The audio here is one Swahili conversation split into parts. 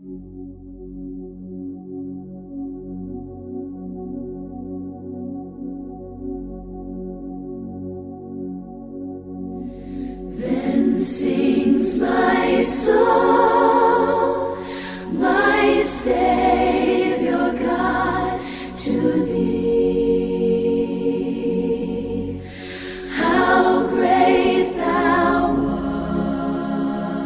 Then sings my soul, my Savior God, to thee. How great thou art,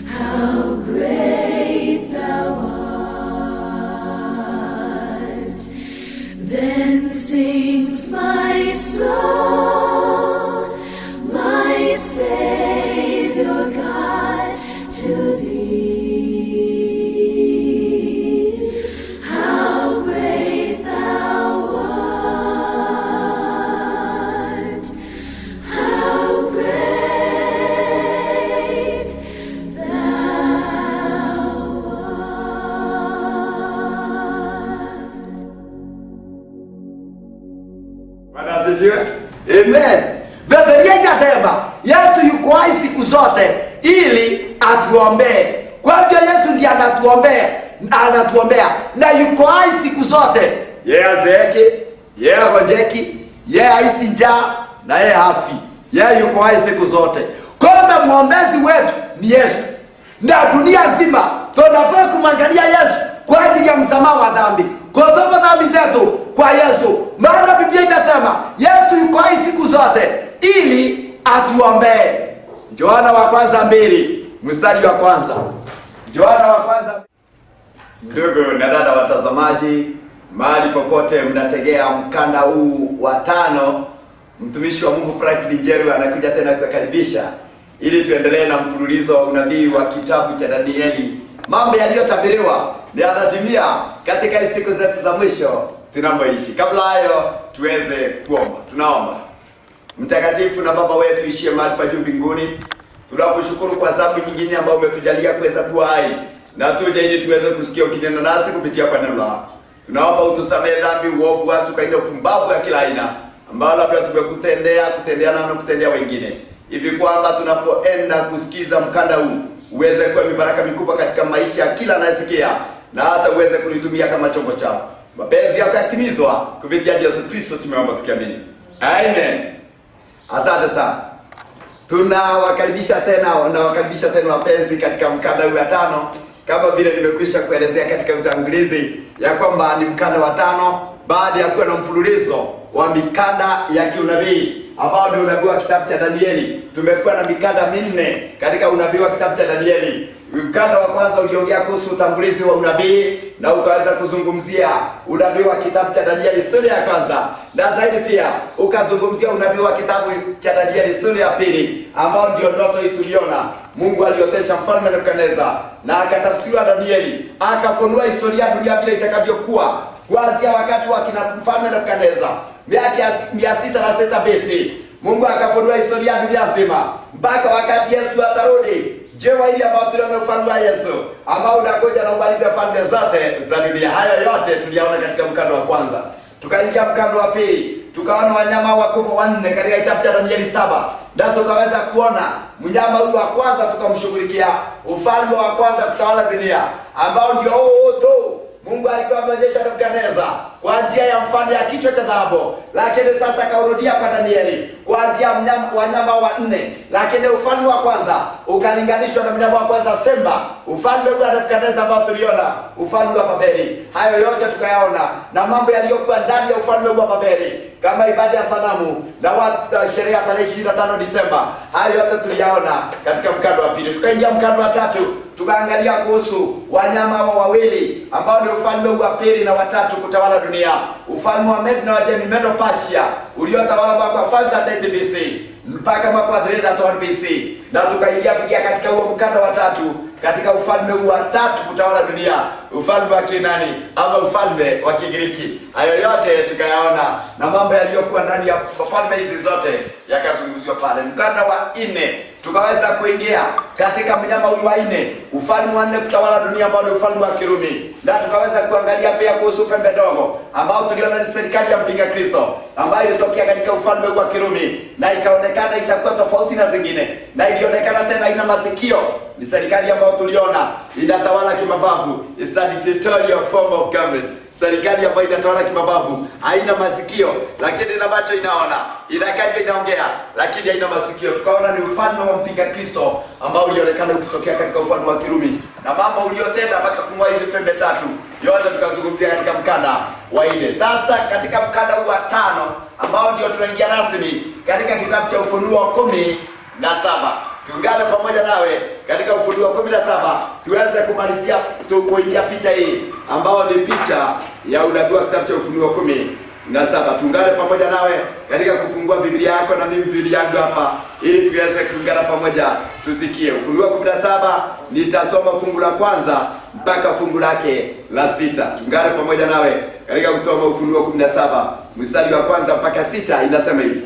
how great thou art. Then sings my soul, my Savior God, to thee. How great thou art, how great thou art. Bwana asifiwe. Amen. Biblia inasema Yesu yuko hai siku zote ili atuombee. Kwa hivyo Yesu ndiye anatuombea na yuko hai siku zote. Yeye azeeki, yeye agojeki, yeye haisi njaa na yeye hafi. Yeye yuko hai siku zote. Kwa hivyo mwombezi wetu ni Yesu. Na dunia nzima tunafaa kumwangalia Yesu kwa ajili ya msamaha wa dhambi. Kutoka dhambi zetu kwa Yesu. Maana Biblia inasema Yesu yuko hai siku zote ili atuombee. Yohana wa kwanza 2 mstari wa kwanza. Yohana wa kwanza. Ndugu na dada watazamaji, mahali popote mnategea mkanda huu wa 5, mtumishi wa Mungu Franklin Njeru anakuja tena kukaribisha ili tuendelee na mfululizo wa unabii wa kitabu cha Danieli. Mambo yaliyotabiriwa ni yatatimia katika siku zetu za mwisho tunamoishi. Kabla hayo tuweze kuomba. Tunaomba. Mtakatifu na Baba wetu ishie mahali pa juu mbinguni, tunakushukuru kwa sababu nyingine ambayo umetujalia kuweza kuwa hai na tuje ili tuweze kusikia ukineno nasi kupitia kwa neno lako. Tunaomba utusamehe dhambi, uovu, wasi, ukaenda upumbavu ya kila aina ambao labda tumekutendea, kutendeana na kutendea wengine, hivi kwamba tunapoenda kusikiza mkanda huu uweze kuwa mibaraka mikubwa katika maisha ya kila anayesikia, na hata uweze kulitumia kama chombo chao. Mapenzi yako yatimizwa kupitia Yesu Kristo tumeomba tukiamini. Amen. Asante sana. Tunawakaribisha tena wapenzi katika mkanda huu wa 5. Kama vile nimekwisha kuelezea katika utangulizi ya kwamba ni mkanda wa 5 baada ya kuwa na mfululizo wa mikanda ya kiunabii ambao ni unabii wa kitabu cha Danieli. Tumekuwa na mikanda 4 katika unabii wa kitabu cha Danieli. Mkanda wa kwanza uliongea kuhusu utambulizi wa unabii na ukaweza kuzungumzia unabii wa kitabu cha Danieli sura ya kwanza, na zaidi pia ukazungumzia unabii wa kitabu cha Danieli sura ya 2 ambao ndio ndoto tuliona Mungu aliotesha mfalme Nebukadneza na akatafsiriwa Danieli, akafunua historia ya dunia vile itakavyokuwa kuanzia wakati wa kina mfalme Nebukadneza miaka 606 BC. Mungu akafunua historia ya dunia nzima mpaka wakati Yesu atarudi. Jewa ili ambao tuliona ufalme wa Yesu ambao unakuja na umalize falme zote za dunia. Hayo yote tuliyaona katika mkanda wa kwanza. Tukaingia mkanda wa 2, tukaona wanyama wakubwa 4 katika kitabu cha Danieli 7, na tukaweza kuona mnyama huyu wa kwanza tukamshughulikia ufalme wa kwanza kutawala dunia ambao ndio tu Mungu alikuwa ameonyesha Nebukadneza kwa njia ya mfano ya kichwa cha dhahabu, lakini sasa kaurudia kwa Danieli kwa njia ya wanyama 4, lakini ufalme wa kwanza ukalinganishwa na mnyama wa kwanza simba, ufalme wa Nebukadneza ambao tuliona ufalme wa Babeli. Hayo yote tukayaona na mambo yaliyokuwa ndani ya ufalme wa Babeli kama ibada ya sanamu na sherehe ya tarehe 25 Disemba. Hayo yote tuliyaona katika mkanda wa 2. Tukaingia mkanda wa 3, tukaangalia kuhusu wanyama wawili ambao ni ufalme wa 2 na wa 3 kutawala dunia, ufalme wa Medo na Wajemi, Medo Persia, uliotawala mwaka 530 BC mpaka mwaka 312 BC. Na tukaingia pia katika huo mkanda wa 3 katika ufalme wa 3 kutawala dunia, ufalme wa Kinani ama ufalme wa Kigiriki. Hayo yote tukayaona na mambo yaliyokuwa ndani ya falme hizi zote yakazungumziwa pale. Mkanda wa 4 tukaweza kuingia katika mnyama huyu wa nne, ufalme wa nne kutawala dunia, ambao ni ufalme wa Kirumi, na tukaweza kuangalia pia kuhusu pembe ndogo, ambao tuliona ni serikali ya mpinga Kristo ambayo ilitokea katika ufalme wa Kirumi, na ikaonekana itakuwa tofauti na zingine, na ilionekana tena ina masikio. Ni serikali ambayo tuliona inatawala kimabavu, it's a dictatorial form of government. Serikali ambayo inatawala kimabavu, haina masikio lakini ina macho, inaona, inakaja, inaongea lakini haina masikio. Tukaona ni ufalme wa mpinga Kristo ambao ulionekana ukitokea katika ufalme wa Kirumi, na mambo uliotenda mpaka kumwa hizi pembe tatu, yote tukazungumzia katika mkanda wa 4. Sasa katika mkanda wa 5 ambao ndio tunaingia rasmi katika kitabu cha Ufunuo 17. Tuungane pamoja nawe katika Ufunuo 17 tuweze kumalizia kuingia picha hii ambao ni picha ya unabii wa kitabu cha Ufunuo 17. Tuungane pamoja nawe katika kufungua Biblia yako na mimi Biblia yangu hapa, ili tuweze kuungana pamoja tusikie. Ufunuo 17 nitasoma fungu la kwanza mpaka fungu lake la 6. Tuungane pamoja nawe katika kusoma Ufunuo 17 mstari wa kwanza mpaka 6. Inasema hivi: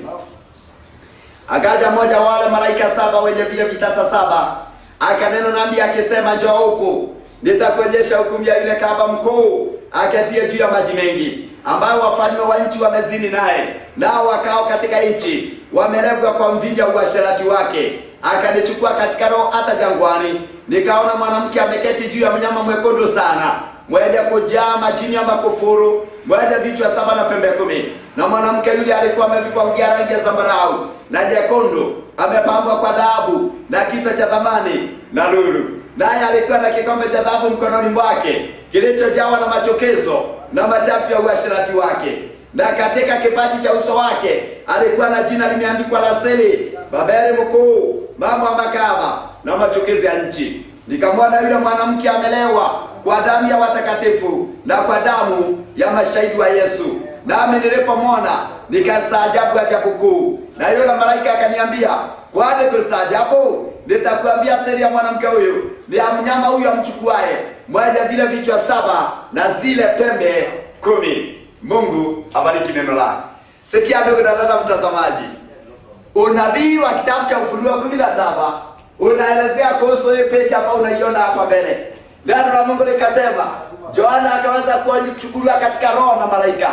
Akaja mmoja wa wale malaika 7 wenye vile vitasa 7, akanena nami akisema, njoo huku, nitakuonyesha hukumu ya yule kahaba mkuu aketie juu ya maji mengi, ambao wafalme wa nchi wamezini naye, nao wakao katika nchi wamerevwa kwa mvinja wa uasherati wake. Akanichukua katika roho hata jangwani, nikaona mwanamke ameketi juu ya mnyama mwekundu sana, mwenye kujaa majini ya makufuru, mwenye vichwa 7 na pembe 10. Na mwanamke yule alikuwa amevikwa nguo ya rangi ya zambarau na jekundu, amepambwa kwa dhahabu na kitu cha thamani na lulu, naye alikuwa na kikombe cha dhahabu mkononi mwake kilichojawa na machukizo na machafu ya uasherati wake. Na katika kipaji cha uso wake alikuwa na jina limeandikwa la siri, Babeli mkuu, mama wa makahaba na machukizi ya nchi. Nikamwona yule mwanamke amelewa kwa damu ya watakatifu na kwa damu ya mashahidi wa Yesu. Nami nilipomwona nikastaajabu ajabu kuu. Na yule malaika akaniambia, kwani kustaajabu? Nitakuambia siri ya mwanamke huyu, ni ya mnyama huyu amchukuaye, mwenye vile vichwa 7 na zile pembe 10. Mungu abariki neno lake. Sikia ndugu na dada mtazamaji, unabii wa kitabu cha Ufunuo 17 unaelezea kuhusu hii picha ambayo unaiona hapa mbele. Neno la Mungu likasema, Yohana akaweza kuchukuliwa katika roho na malaika.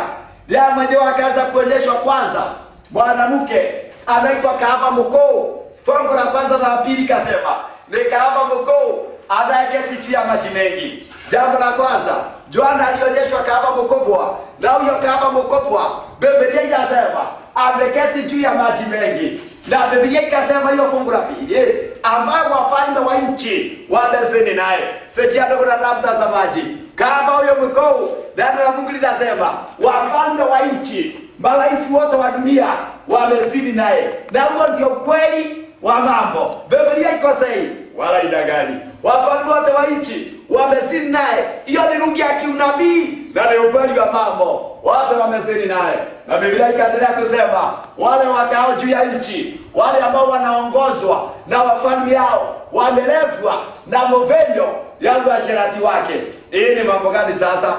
Yeye mwenyewe akaweza kuonyeshwa kwanza mwanamke anaitwa kahaba mkuu. Fungu la kwanza na la pili kasema ni kahaba mkuu anayeketi juu ya maji mengi. Jambo la kwanza, Yohana alionyeshwa kahaba mkubwa, na huyo kahaba mkubwa Biblia inasema ameketi juu ya maji mengi. Na Biblia ikasema hiyo fungu la pili, ambao wafalme wa nchi wamezini naye. Sikia ndugu na mtazamaji, kama huyo mkuu, neno la Mungu linasema wafalme wa nchi, marais wote wa dunia wamezini naye. Na huo ndio ukweli wa mambo. Biblia ikosei wala idagani. Wafalme wote wa nchi wamezini naye. Hiyo ni lugha ya kiunabii na ni ukweli wa mambo. Watu wamezini naye. Na Biblia ikaendelea kusema wale wakao juu ya nchi, wale ambao wanaongozwa na wafalme hao, wamerevwa na mvinyo ya uasherati wake. Hii ni mambo gani sasa?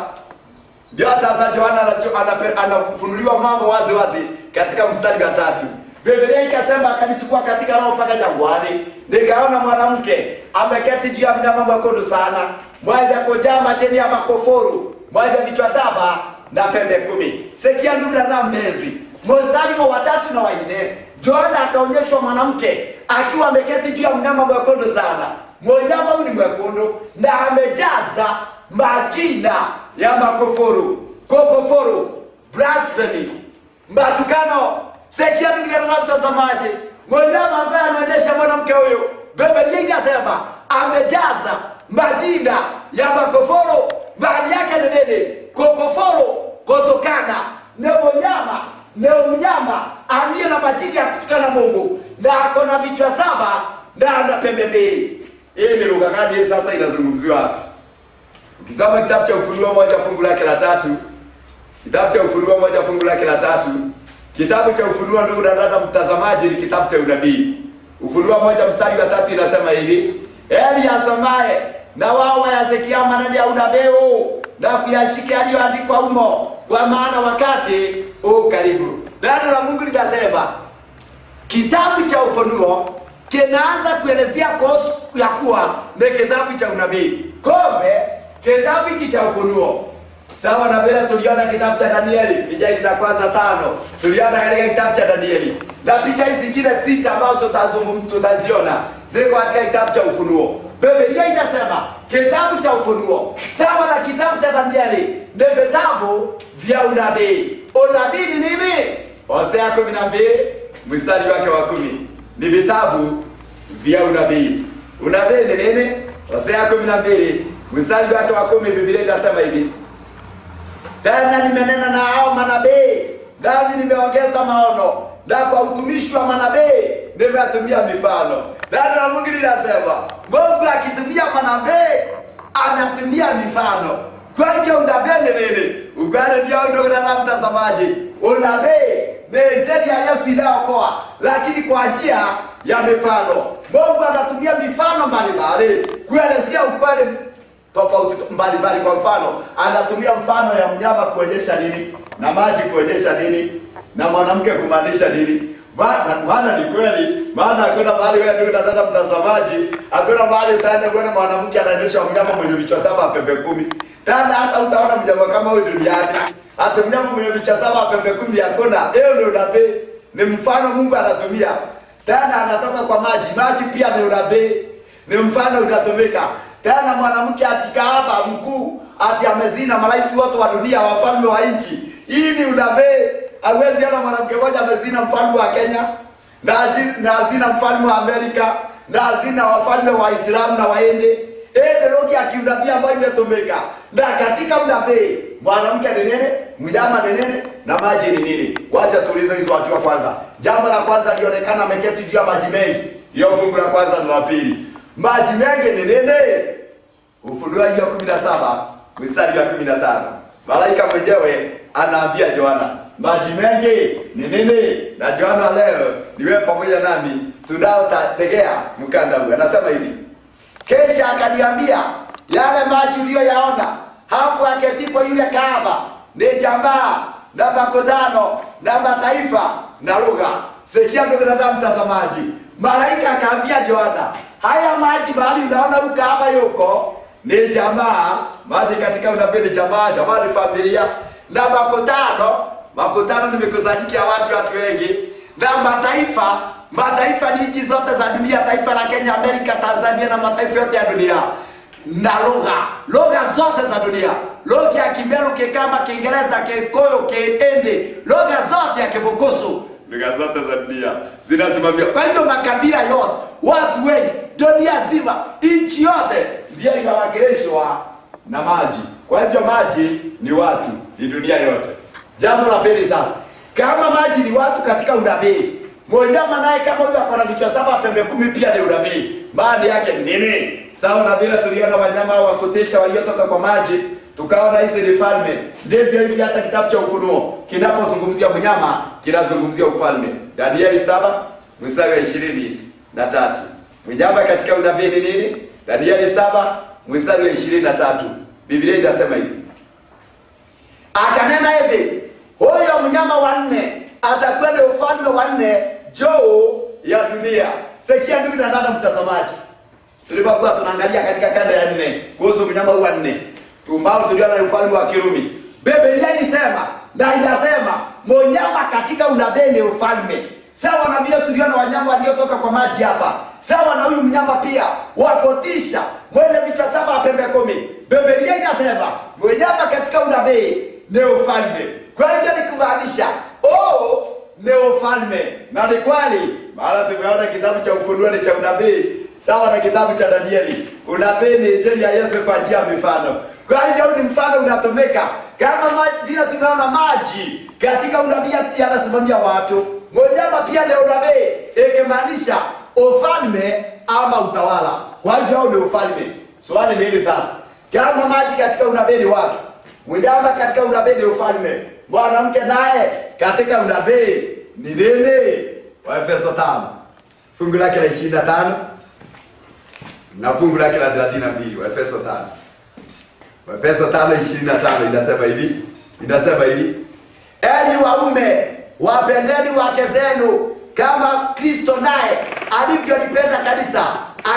Ndio sasa Yohana anafunuliwa mambo wazi wazi katika mstari wa 3. Biblia ikasema akanichukua katika roho mpaka jangwani, nikaona mwanamke ameketi juu ya mnyama mwekundu sana, mwenye kujaa majini ya makufuru, mwenye vichwa 7 na pembe 10. Sikia ndugu na mpenzi, mstari wa 3 na wa 4, Yohana akaonyeshwa mwanamke akiwa ameketi juu ya mnyama mwekundu sana. Mnyama huyu ni mwekundu na amejaza majina ya makufuru, kukufuru, blasphemy, matukano. Sikia ndugu na mtazamaji, mnyama ambaye anaendesha mwanamke huyu, Biblia inasema amejaza majina ya makufuru. Maana yake ni nini? Kukufuru kutokana na mnyama aliye na majina ya kutukana Mungu, na ako na vichwa 7 na ana pembe 2. Hii ni lugha gani sasa inazungumziwa hapa? Ukisoma kitabu cha Ufunuo 1 fungu lake la 3, kitabu cha Ufunuo 1 fungu lake la 3, kitabu cha Ufunuo ndugu na dada mtazamaji ni kitabu cha unabii. Ufunuo 1 mstari wa 3 inasema hivi: heri asomaye na wao wayasikia maneno ya unabii na kuyashika yaliyoandikwa humo, kwa maana wakati u karibu. Neno la Mungu linasema kitabu cha Ufunuo kinaanza kuelezea kuhusu ya kuwa ni kitabu cha unabii. Kumbe kitabu hiki cha Ufunuo sawa na vile tuliona kitabu cha Danieli, picha hizi za kwanza 5 tuliona katika kitabu cha Danieli, na picha hizi zingine 6 ambazo tutaziona ziko katika kitabu cha Ufunuo. Biblia inasema kitabu cha Ufunuo sawa na kitabu cha Danieli ni vitabu vya unabii. Unabii ni nini? Hosea 12 mstari wake wa 10 ni vitabu vya unabii. Unabii ni nini? Hosea 12 mstari wake wa 10, Biblia inasema hivi: tena nimenena na hao manabii, nami nimeongeza maono, na kwa utumishi wa manabii nimetumia mifano. Na Mungu linasema Mungu akitumia manabii anatumia mifano. Kwa hivyo unabii ni nini? Ukale ndio ndio na mtazamaji. Unabii ni injili ya Yesu inayokoa, lakini kwa njia ya mifano. Mungu anatumia mifano mbalimbali kuelezea ukweli tofauti mbalimbali. Kwa mfano, anatumia mfano ya mnyama kuonyesha nini, na maji kuonyesha nini, na mwanamke kumaanisha nini. Maana ni kweli, maana hakuna mahali wewe ndio dada mtazamaji, hakuna mahali utaenda kuona mwanamke anaendesha mnyama mwenye vichwa 7 pembe 10. Tena hata utaona mnyama kama huyo duniani. Hata mnyama mwenye vichwa 7 pembe 10 hakuna. Hiyo ndio unabii, ni mfano Mungu anatumia. Tena anatoka kwa maji, maji pia ni unabii, ni mfano utatumika. Tena mwanamke atikahaba mkuu ati amezina marais wote wa dunia, wafalme wa nchi. Hii ni unabii. Hawezi ana mwanamke mmoja amezina mfalme wa Kenya, na azina mfalme wa Amerika, na azina wafalme wa Islamu na Wahindi. Ndio lugha ya kiunabii ambayo imetumika. Na katika unabii mwanamke ni nini? Mnyama ni nini? Na maji ni nini? Wacha tuulize hizo watu wa kwanza. Jambo la kwanza lionekana ameketi juu ya maji mengi. Hiyo fungu la kwanza na la pili. Maji mengi ni nini? Ufunuo hiyo 17 mstari wa 15. Malaika mwenyewe anaambia Yohana, maji mengi ni nini? Na Yohana leo niwe pamoja nami tunaotegea mkanda huu. Anasema hivi: kisha akaniambia, yale maji uliyoyaona hapo aketipo yule kahaba ni jamaa na makutano na mataifa na lugha. Sikia ndugu na mtazamaji, malaika akaambia Yohana, haya maji mahali unaona huko kahaba yuko ni jamaa. Maji katika unabii ni jamaa, jamaa ni familia, na makutano ni mikusanyiko ya watu wengi, na mataifa ni nchi zote za dunia, taifa la Kenya, Amerika, Tanzania na mataifa yote ya dunia, na lugha zote za dunia, lugha ya Kimeru, Kikamba, Kiingereza, Kikuyu, Kihindi, lugha zote ya Kibukusu, lugha zote za dunia zinasimamia. Kwa hivyo makabila yote, watu wengi, dunia nzima, nchi yote ndio inawakilishwa na maji. Kwa hivyo maji ni watu, ni dunia yote. Jambo la pili sasa, kama maji ni watu katika unabii, mnyama naye kama huyo akona vichwa 7 pembe 10 pia ni unabii. Maana yake ni nini? Sawa na vile tuliona wanyama wa kutisha waliotoka kwa maji, tukaona hizi ni falme. Ndivyo hivi hata kitabu cha Ufunuo kinapozungumzia mnyama kinazungumzia ufalme. Danieli 7 mstari wa 23. Mnyama katika unabii ni nini? Danieli 7 mstari wa 23. Biblia inasema hivi: akanena hivi, huyo mnyama wa 4 atakuwa ni ufalme wa 4 juu ya dunia. Sikia ndugu na dada mtazamaji, tulipokuwa tunaangalia katika kanda ya 4 kuhusu mnyama wa 4 tumbao, tuliona ufalme wa Kirumi. Biblia inasema na inasema mnyama katika unabii ni ufalme. Sawa na vile tuliona wanyama waliotoka kwa maji hapa, sawa na huyu mnyama pia wakotisha mwenye vichwa 7 pembe 10. Biblia inasema mnyama katika unabii ni ufalme. Kwa hivyo ni kumaanisha ni ufalme. Na ni kweli, maana tumeona kitabu cha Ufunuo ni cha unabii, sawa na kitabu cha Danieli. Unabii ni injili ya Yesu kwa njia ya mifano. Kwa hivyo ni mfano unatumika. Kama vile tumeona maji katika unabii yanasimamia watu, mnyama pia ni unabii, ikimaanisha ufalme ama utawala. Kwa hivyo ni ufalme. Swali ni hili sasa, kama maji katika unabii ni watu, mnyama katika unabii ni ufalme, mwanamke naye katika unabii ni nini? Waefeso 5 fungu lake la 25 na fungu lake la 32. Waefeso 5 5:25 inasema hivi: enyi waume wapendeni wake zenu kama Kristo naye alivyolipenda kanisa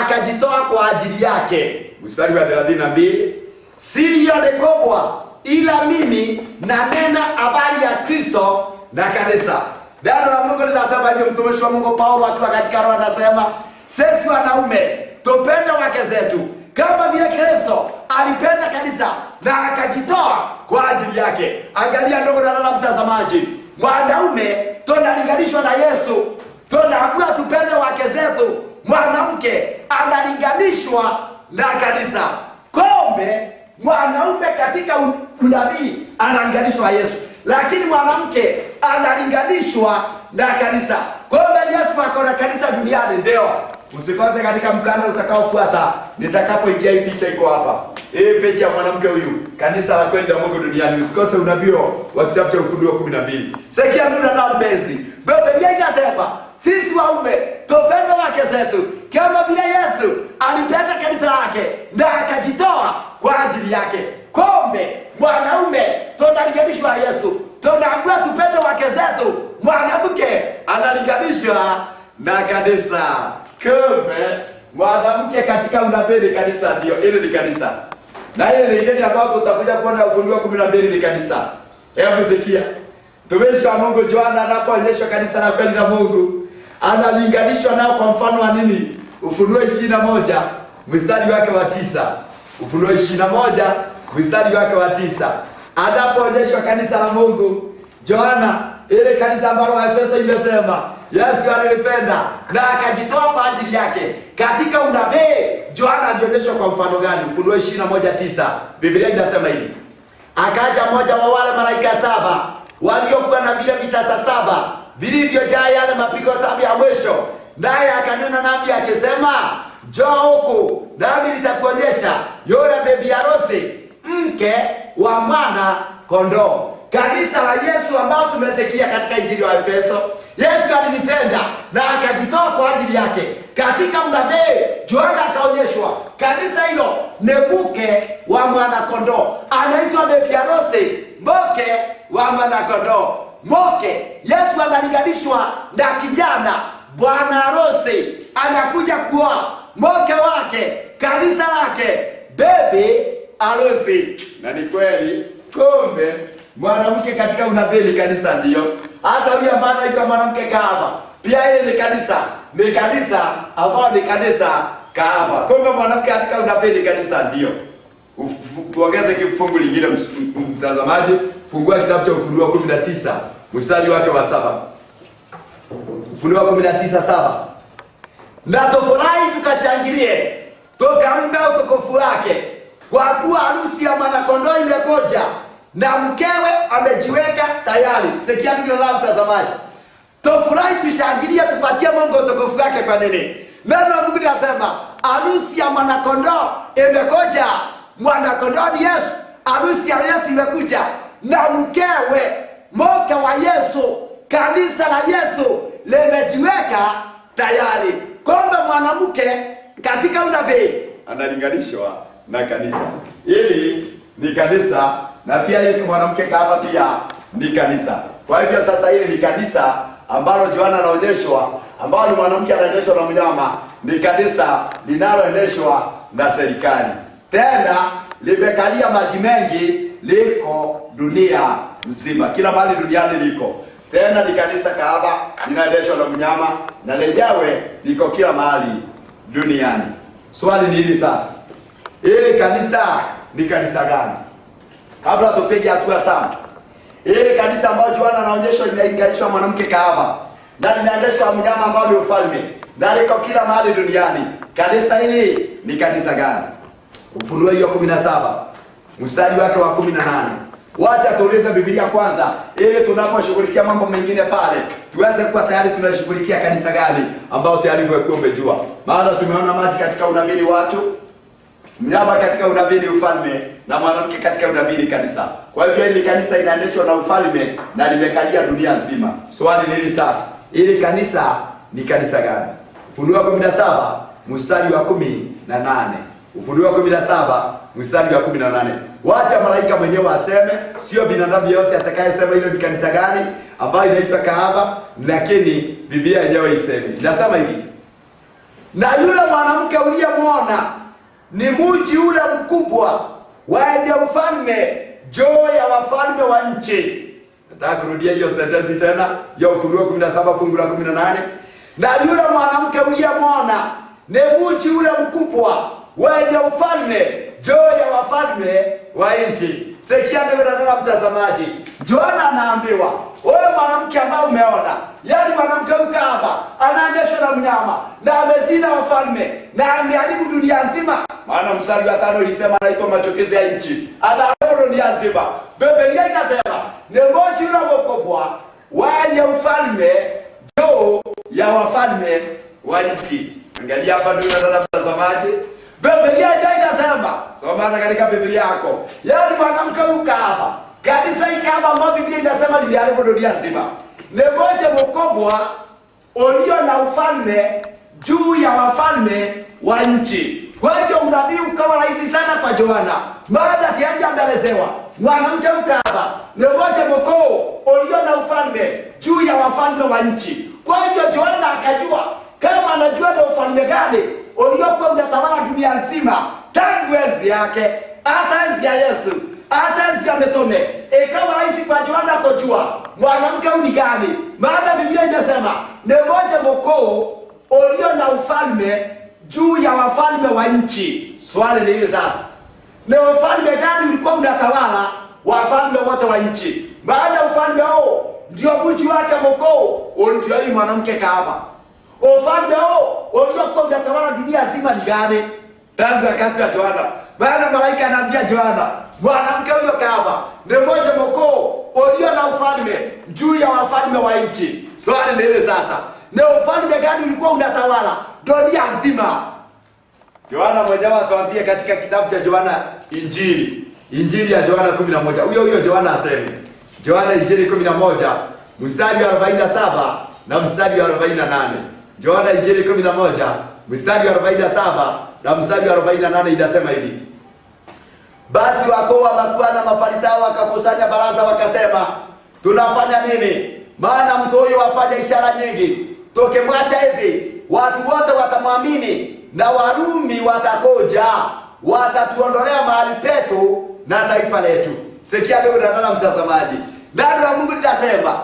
akajitoa kwa ajili yake. Mstari wa 32, siliyo kubwa ila mimi nanena habari ya Kristo na kanisa. Neno la Mungu linasema hivyo. Mtumishi wa Mungu Paulo akiwa katika Roho anasema, sisi wanaume tupende wake zetu kama vile Kristo alipenda kanisa na akajitoa kwa ajili yake. Angalia ndugu na dada mtazamaji, mwanaume tunalinganishwa na Yesu. Tunaambiwa tupende wake zetu. Mwanamke analinganishwa na kanisa. Kombe mwanaume katika unabii analinganishwa na Yesu, lakini mwanamke analinganishwa na kanisa. Kombe Yesu ako na kanisa duniani. Ndio usikose katika mkanda utakaofuata nitakapoingia. Hii picha iko hapa, hii picha ya mwanamke huyu, kanisa la kweli la Mungu duniani. Usikose unabii wa kitabu cha Ufunuo 12. Sikia ndugu na mpenzi, Biblia inasema sisi waume tupende wake zetu kama vile Yesu alipenda kanisa lake na akajitoa kwa ajili yake. Kombe mwanaume tunalinganishwa na Yesu. Tunaambiwa tupende wake zetu. Mwanamke analinganishwa na kanisa. Kumbe mwanamke katika unabii kanisa, ndio ile ni kanisa. Na ile nyingine ambayo tutakuja kuona Ufunuo 12 ni kanisa. Hebu sikia. Mtumishi wa Mungu Yohana anapoonyeshwa kanisa la kweli la Mungu, analinganishwa nao kwa mfano wa nini? Ufunuo 21 mstari wake wa 9. Ufunuo 21 mstari wake wa 9. Anapoonyeshwa kanisa la Mungu, Yohana, ile kanisa ambalo Waefeso imesema Yesu alipenda na akajitoa kwa ajili yake. Katika unabii Yohana alionyeshwa kwa mfano gani? Ufunuo 21:9. Biblia inasema hivi: akaja mmoja wa wale malaika 7 waliokuwa na vile vitasa 7 vilivyojaa yale mapigo 7 ya mwisho, naye akanena nami akisema, njoo huku nami nitakuonyesha yule bibi harusi, mke wa mwana kondoo. Kanisa la Yesu ambao tumesikia katika Injili wa Efeso, Yesu alinipenda na akajitoa kwa ajili yake. Katika unabii Yohana akaonyeshwa kanisa hilo ni mke wa mwana kondoo, anaitwa bibi harusi, mke wa mwana kondoo. Mke, Yesu analinganishwa na kijana bwana harusi, anakuja kuoa mke wake, kanisa lake, bibi harusi. Na ni kweli, kumbe mwanamke katika unabii kanisa ndio. Hata huyu ambaye anaitwa mwanamke kahaba, pia ile ni kanisa. Ni kanisa ambao ni kanisa kahaba. Kumbe mwanamke katika unabii kanisa ndio. Tuongeze kifungu lingine mtazamaji, fungua kitabu cha Ufunuo 19 mstari wake wa 7. Ufunuo 19:7. Na tufurahi tukashangilie, tukampe utukufu wake, kwa kuwa harusi ya mwanakondoo imekuja na mkewe amejiweka tayari. Sikia ndugu na mtazamaji, tufurahi tushangilie, tupatie Mungu utukufu wake. Kwa nini? Neno la Mungu linasema harusi ya mwanakondoo imekuja. Mwanakondoo ni Yesu. Harusi ya Yesu imekuja na mkewe, mke wa Yesu. Kanisa la Yesu limejiweka tayari. Kwamba mwanamke katika unabii analinganishwa na kanisa. Hili ni kanisa, na pia hili mwanamke kama pia ni kanisa. Kwa hivyo sasa hili ni kanisa ambalo Yohana anaonyeshwa, ambalo ni mwanamke anaonyeshwa na mnyama. Ni kanisa linaloendeshwa na serikali, tena limekalia maji mengi, liko dunia nzima, kila mahali duniani liko. Tena ni kanisa kahaba, linaendeshwa na mnyama, na lenyewe liko kila mahali duniani. Swali ni hili sasa, hili kanisa ni kanisa gani? Kabla tupige hatua sana, hili kanisa ambalo Yohana anaonyeshwa linainganishwa mwanamke kahaba na linaendeshwa mnyama ambao ni ufalme, na liko kila mahali duniani. Kanisa hili ni kanisa gani? Ufunuo 17 mstari wake wa 18. Wacha tuulize Biblia kwanza, ili tunaposhughulikia mambo mengine pale tuweze kuwa tayari tunashughulikia kanisa gani ambao tayari wewe umejua. Maana tumeona maji katika unabii watu, mnyama katika unabii ufalme, na mwanamke katika unabii kanisa. Kwa hivyo hili kanisa inaendeshwa na ufalme na limekalia dunia nzima. Swali ni hili sasa, hili kanisa ni kanisa gani? Ufunuo 17 mstari wa 18. Ufunuo 17 mstari wa 18. Wacha malaika mwenyewe aseme, sio binadamu yote atakayesema hilo ni kanisa gani ambayo inaitwa kahaba, lakini Biblia yenyewe iseme. Inasema hivi, na yule mwanamke uliyemwona ni mji ule mkubwa wenye ufalme juu ya wafalme wa nchi. Nataka kurudia hiyo sentensi tena, ya Ufunuo 17 fungu la 18. Na yule mwanamke uliyemwona ni mji ule mkubwa wenye ufalme juu ya wafalme wa nchi. Sikia ndugu na mtazamaji, Yohana anaambiwa, wewe mwanamke ambaye umeona, yaani mwanamke ukahaba anaendeshwa na mnyama na amezina wafalme na ameharibu dunia nzima. Maana mstari wa 5 ilisema anaitwa machukizo ya nchi, ataharibu dunia nzima. Biblia inasema ni mji ule mkubwa wenye ufalme juu ya wafalme wa nchi. Angalia hapa ndugu na mtazamaji, Biblia inasema, soma katika Biblia yako, yaani mwanamke ukahaba, kanisa ikahaba ambao Biblia inasema liliharibu dunia nzima, ni mji mkubwa ulio na ufalme juu ya wafalme wa nchi. Kwa hivyo unabii ukawa rahisi sana kwa Yohana, maana tayari ameelezewa mwanamke ukahaba ni mji mkuu ulio na ufalme juu ya wafalme wa nchi. Kwa hivyo Yohana akajua, kama anajua ni ufalme gani uliokuwa unatawala dunia nzima tangu enzi yake hata enzi ya Yesu hata enzi ya mitume, ikawa rahisi kwa Yohana kujua mwanamke huyu ni gani. Maana Biblia inasema ni mji mkuu ulio na ufalme juu ya wafalme wa nchi. Swali ni hili sasa, ni ufalme gani ulikuwa unatawala wafalme wote wa nchi? Maana ufalme huo ndio mji wake mkuu, ndio hii mwanamke kahaba. Ufalme huo uliokuwa unatawala dunia nzima ni gani? Tangu wakati wa Yohana. Maana malaika anaambia Yohana, mwanamke huyo kahaba ni mji mkuu ulio na ufalme juu ya wafalme wa nchi. Swali ni hili sasa, ni ufalme gani ulikuwa unatawala dunia nzima? Yohana mwenyewe atuambia katika kitabu cha Yohana Injili ya Yohana 11. Huyo Yohana aseme. Yohana Injili 11 mstari wa 47 na mstari wa 48. Yohana Injili 11 mstari wa 47 na mstari wa 48 inasema hivi: basi wakuu wa makuhani na Mafarisayo wakakusanya baraza, wakasema, tunafanya nini? Maana mtu huyu wafanya ishara nyingi. Tukimwacha hivi, watu wote watamwamini, na Warumi watakuja, watatuondolea mahali petu na taifa letu. Sikia ndugu na mtazamaji, neno la Mungu linasema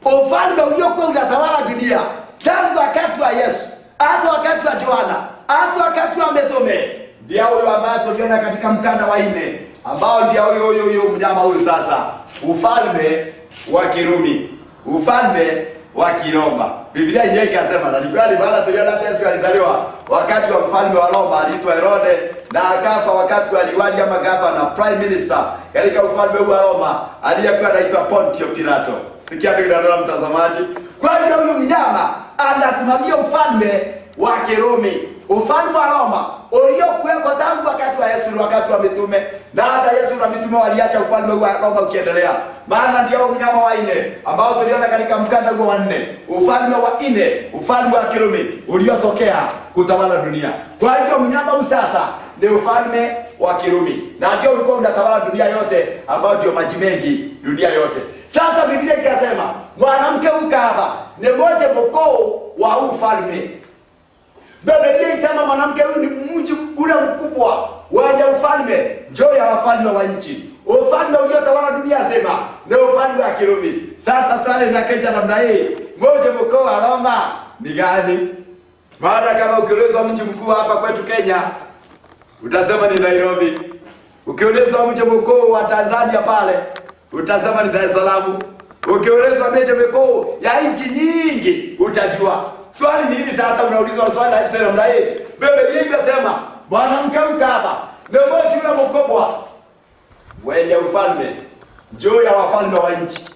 ufalme uliokuwa unatawala dunia tangu wakati wa Yesu, hata wakati wa Yohana, hata wakati wa mitume, ndio huyo ambaye tuliona katika mkanda wa 4, ambao ndio huyo mnyama huyu sasa, ufalme wa Kirumi, ufalme wa Kiroma. Biblia yenyewe ikasema, na ni kweli, baada tuliona Yesu alizaliwa wakati wa mfalme wa Roma aliitwa Herode, na akafa wakati wa liwali ama gavana prime minister katika ufalme wa Roma aliyekuwa anaitwa Pontio Pilato. Sikia ndugu na mtazamaji, kwa hiyo huyu mnyama anasimamia ufalme wa Kirumi, ufalme wa Roma uliokuweko tangu wakati wa Yesu na wakati wa mitume, na hata Yesu na mitume waliacha ufalme wa Roma ukiendelea. Maana ndio mnyama wa 4 ambao tuliona katika mkanda wa 4, ufalme wa 4, ufalme wa Kirumi uliotokea kutawala dunia. Kwa hivyo mnyama huyu sasa ni ufalme wa Kirumi, na ndio ulikuwa unatawala dunia yote, ambao ndio maji mengi dunia yote. Sasa Biblia ikasema mwanamke huyu kahaba ni mmoja mkuu wa ufalme. Biblia inasema mwanamke huyu ni mji ule mkubwa wenye ufalme juu ya wafalme wa nchi. Ufalme uliotawala dunia nzima ni ufalme wa Kirumi. Sasa swali linakuja namna hii, mji mkuu wa Roma ni gani? Maana kama ukiulizwa mji mkuu hapa kwetu Kenya, utasema ni Nairobi. Ukiulizwa mji mkuu wa Tanzania pale, utasema ni Dar es Salaam. Ukiulizwa miji mikuu ya nchi nyingi, utajua. Swali ni hili sasa, unaulizwa swali la Israeli namna hii. Biblia inasema mwanamke ukahaba ni mji ule mkubwa wenye ufalme juu ya wafalme wa nchi.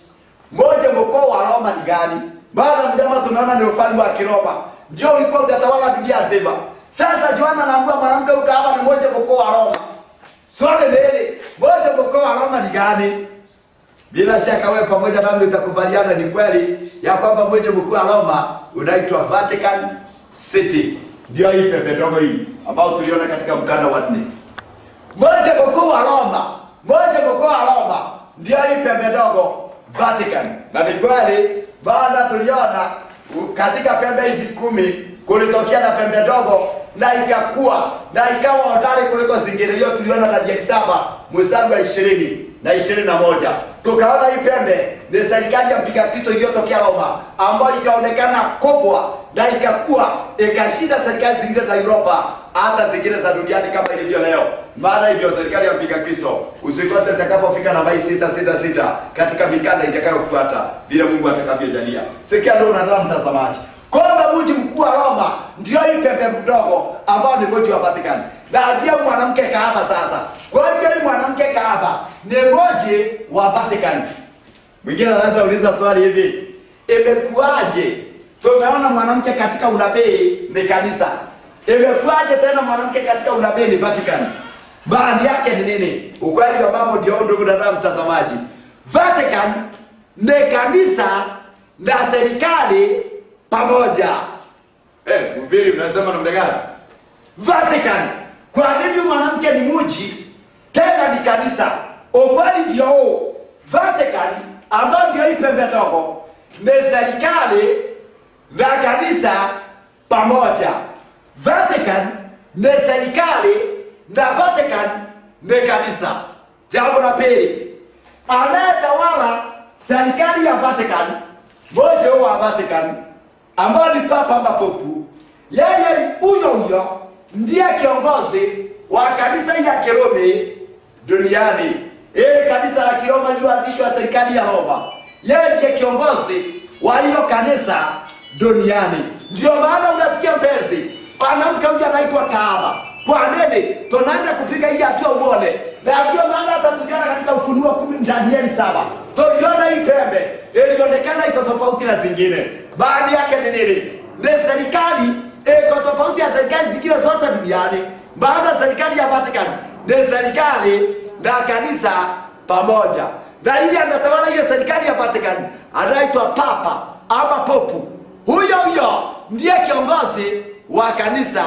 Mji mkuu wa Roma ni gani? Maana mjama tunaona ni ufalme wa Kiroma, ndio ulikuwa unatawala dunia nzima. Sasa Yohana anaambia mwanamke ukahaba ni mji mkuu wa Roma. Swali ni hili, mji mkuu wa Roma ni gani? Bila shaka wewe pamoja nami utakubaliana ni kweli ya kwamba mji mkuu wa Roma unaitwa Vatican City. Ndio hii pepe ndogo hii ambao tuliona katika mkanda wa 4. Mji mkuu wa Roma, mji mkuu wa Roma ndio hii pepe ndogo Vatican. Na ni kweli baada tuliona katika pembe hizi 10 kulitokea na pembe ndogo na ikakua na ikawa hodari kuliko zingine. Hiyo tuliona Danieli 7 mstari wa 20 na 21. Tukaona hii pembe ni serikali ya mpinga Kristo iliyotokea Roma, ambayo ikaonekana kubwa na ikakua ikashinda serikali zingine za Europa, hata zingine za duniani kama ilivyo leo. Maana hivyo serikali ya mpinga Kristo, usikose nitakapofika namba 666 katika mikanda itakayofuata, vile Mungu atakavyojalia. Sikia leo na mtazamaji, kwamba mji mkuu wa Roma ndio hii pembe mdogo ambao ni mji wa Vatican. Na ndio mwanamke kahaba sasa. Kwa hiyo hii mwanamke kahaba ni mji wa Vatican. Mwingine anaweza uliza swali hivi, imekuaje? Tumeona mwanamke katika unabii ni kanisa. Imekuaje tena mwanamke katika unabii ni Vatican? Maana yake ni nini? Ukweli wa mambo ndio ndugu dada mtazamaji. Vatican ni kanisa na serikali pamoja. Mhubiri unasema namna gani? Vatican. Kwa nini mwanamke ni mji tena ni kanisa? Ukweli ndio huo. Vatican ambayo ndio hii pembe ndogo ni serikali na kanisa pamoja. Vatican ni serikali na Vatican ni kanisa. Jambo la pili, anayetawala serikali ya Vatican, mmoja wa Vatican ambao ni papa ama popu, yeye huyo ndiye kiongozi wa kanisa ya Kirumi duniani. Ile kanisa la Kiroma lilianzishwa serikali ya Roma. Yeye ndiye kiongozi wa hiyo kanisa duniani. Ndio maana unasikia mpenzi, mwanamke huyu anaitwa kahaba. Kwa nini? Tunaenda kupiga hii hatua uone. Na ndio maana hata tukiona katika Ufunuo 10 Danieli 7. Tuliona hii pembe ilionekana iko tofauti na zingine. Maana yake ni nini? Ni serikali iko tofauti na serikali zingine zote duniani. Maana serikali ya Vatican ni serikali na kanisa pamoja. Na yule anatawala hiyo serikali ya Vatican anaitwa papa ama popu. Huyo ndiye kiongozi wa kanisa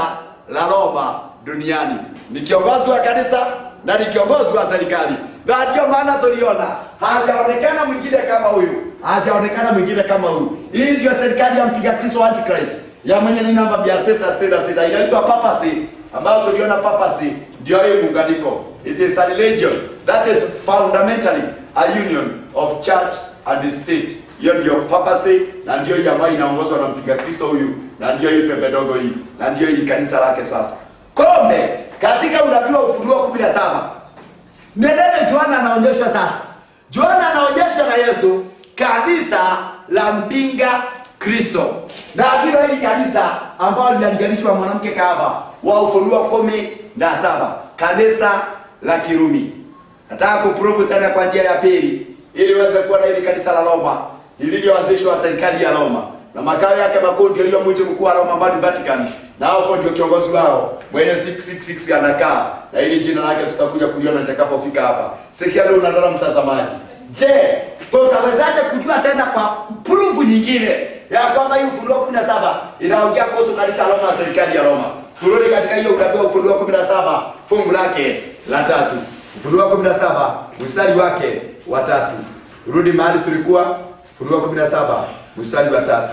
la Roma duniani. Ni kiongozi wa kanisa na ni kiongozi wa serikali. Na ndio maana tuliona hajaonekana mwingine kama huyu. Hajaonekana mwingine kama huyu. Hii ndio serikali ya mpinga Kristo Antichrist. Ya mwenye ni namba 666 inaitwa papacy, ambayo tuliona papacy ndio hii muunganiko. It is a religion that is fundamentally a union of church and state. Hiyo ndio papacy, na ndio hii ambayo inaongozwa na mpinga Kristo huyu, na ndio hii pembe ndogo hii, na ndio hii kanisa lake sasa. Kombe katika unabii wa Ufunuo 17. Nendele Yohana anaonyeshwa sasa. Yohana anaonyeshwa na Yesu kanisa la mpinga Kristo. Na hilo hili kanisa ambalo linalinganishwa mwanamke kahaba wa Ufunuo 17, kanisa la Kirumi. Nataka kuprove tena kwa njia ya pili ili uweze kuona hili kanisa la Roma lilioanzishwa serikali ya Roma. Na makao yake makuu ndio hiyo mji mkuu wa Roma ambao ni Vatican. Na hapo ndio kiongozi wao mwenye 666 anakaa. Na hili jina lake tutakuja kuliona nitakapofika hapa. Sikia leo unadala mtazamaji. Je, tutawezaje kujua tena kwa proof nyingine ya kwamba hii Ufunuo 17 inaongea kuhusu kanisa la Roma na serikali ya Roma? Turudi katika hiyo unabii wa Ufunuo 17 fungu lake la 3. Ufunuo 17 mstari wake wa 3. Rudi mahali tulikuwa, Ufunuo 17 mstari wa 3.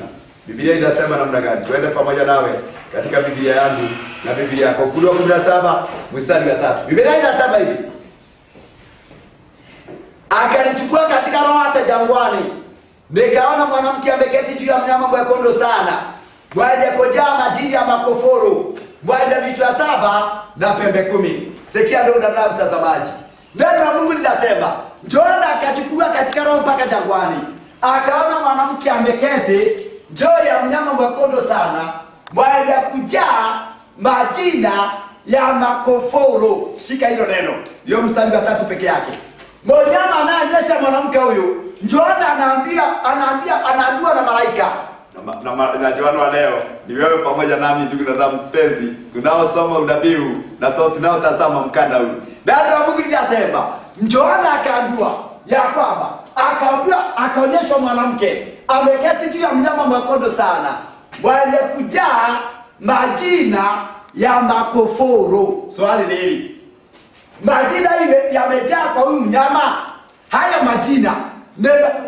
Biblia inasema namna gani? Twende pamoja nawe katika Biblia yangu na Biblia yako. Ufunuo 17 mstari wa 3. Biblia inasema hivi: akanichukua katika roho hata jangwani, nikaona mwanamke ameketi juu ya mnyama mwekundu sana, mwenye kujaa majini ya makoforo, mwenye vichwa 7 na pembe 10. Sikia ndio dada mtazamaji. Neno la Mungu linasema, Yohana akachukua katika roho mpaka jangwani, akaona mwanamke ameketi juu ya mnyama mwekundu sana, mwenye kujaa majina ya makoforo. Shika hilo neno. Hiyo mstari wa 3 peke yake. Mnyama anayeonyesha mwanamke huyu, Yohana anaambiwa na malaika. Na Yohana leo ni wewe pamoja nami ndugu na damu mpenzi, tunaosoma unabii na tunaotazama mkanda huu. Neno la Mungu linasema, Yohana akaambiwa ya kwamba akaonyeshwa mwanamke ameketi juu ya mnyama mwekundu sana, mwenye kujaa majina ya makoforo. Swali ni hili: majina yamejaa kwa huyu mnyama? Haya majina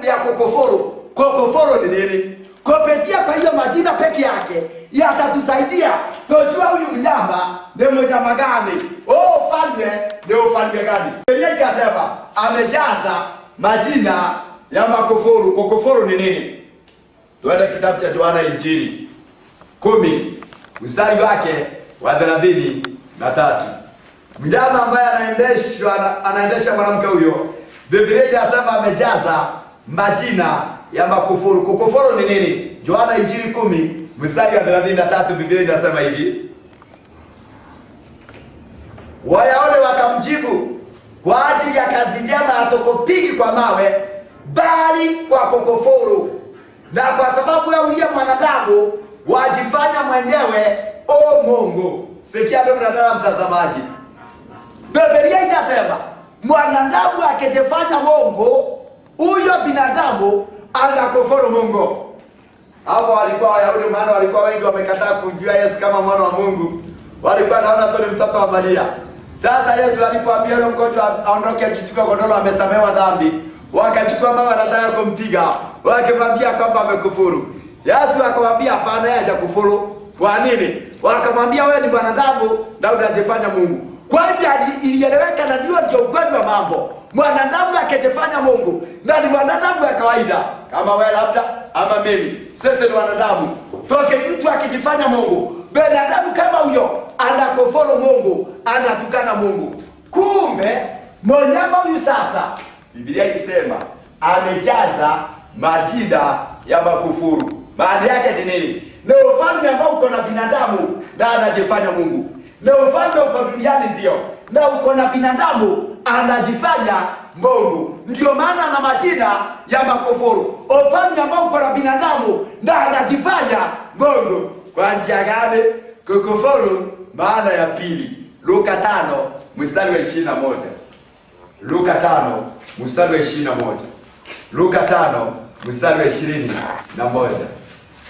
ya kokoforo. Kokoforo ni nini? Kupitia kwa hiyo majina peke yake yatatusaidia kujua huyu mnyama ni mnyama gani, ufalme ni ufalme gani. Biblia ikasema amejaza majina ya makufuru. Kukufuru ni nini? Tuende kitabu cha Yohana Injili 10 mstari wake wa 33. Mnyama ambaye anaendesha mwanamke huyo, Biblia inasema amejaza majina ya makufuru. Kukufuru ni nini? Yohana Injili 10 mstari wa 33, Biblia inasema hivi: Wayahudi wakamjibu, kwa ajili ya kazi njema hatukupigi kwa mawe, bali kwa kukufuru, na kwa sababu ya uliye mwanadamu wajifanya mwenyewe o Mungu. Sikia ndugu na dada mtazamaji, Biblia inasema mwanadamu akijifanya Mungu, huyo binadamu anakufuru Mungu. Hapo walikuwa Wayahudi, maana walikuwa wengi wamekataa kujua Yesu kama mwana wa Mungu. Walikuwa naona tu ni mtoto wa Maria. Sasa Yesu alipoambia yule mgonjwa aondoke akichukua godoro amesamehewa dhambi, wakachukua mawe wanataka kumpiga, wakimwambia kwamba amekufuru. Yesu akamwambia hapana, yeye hajakufuru. Kwa nini? Wakamwambia wewe ni mwanadamu na unajifanya Mungu. Kwa hivyo ilieleweka, na ndio ukweli wa mambo. Mwanadamu akijifanya Mungu na ni mwanadamu ya kawaida kama wewe labda ama mimi, sisi ni wanadamu. Toke mtu akijifanya Mungu, binadamu kama huyo anakufuru Mungu, anatukana Mungu. Kumbe mnyama huyu sasa, Biblia ikisema amejaza majina ya makufuru. Maana yake ni nini? Ni ufalme ambao uko na binadamu na anajifanya Mungu. Na ufalme uko duniani ndio, na uko na binadamu anajifanya Mungu. Ndio maana na majina ya makufuru. Ufalme ambao uko na binadamu na anajifanya Mungu. Kwa njia gani? Kukufuru maana ya pili, Luka 5 mstari wa 21. Luka 5 mstari wa 21. Luka 5 mstari wa 21.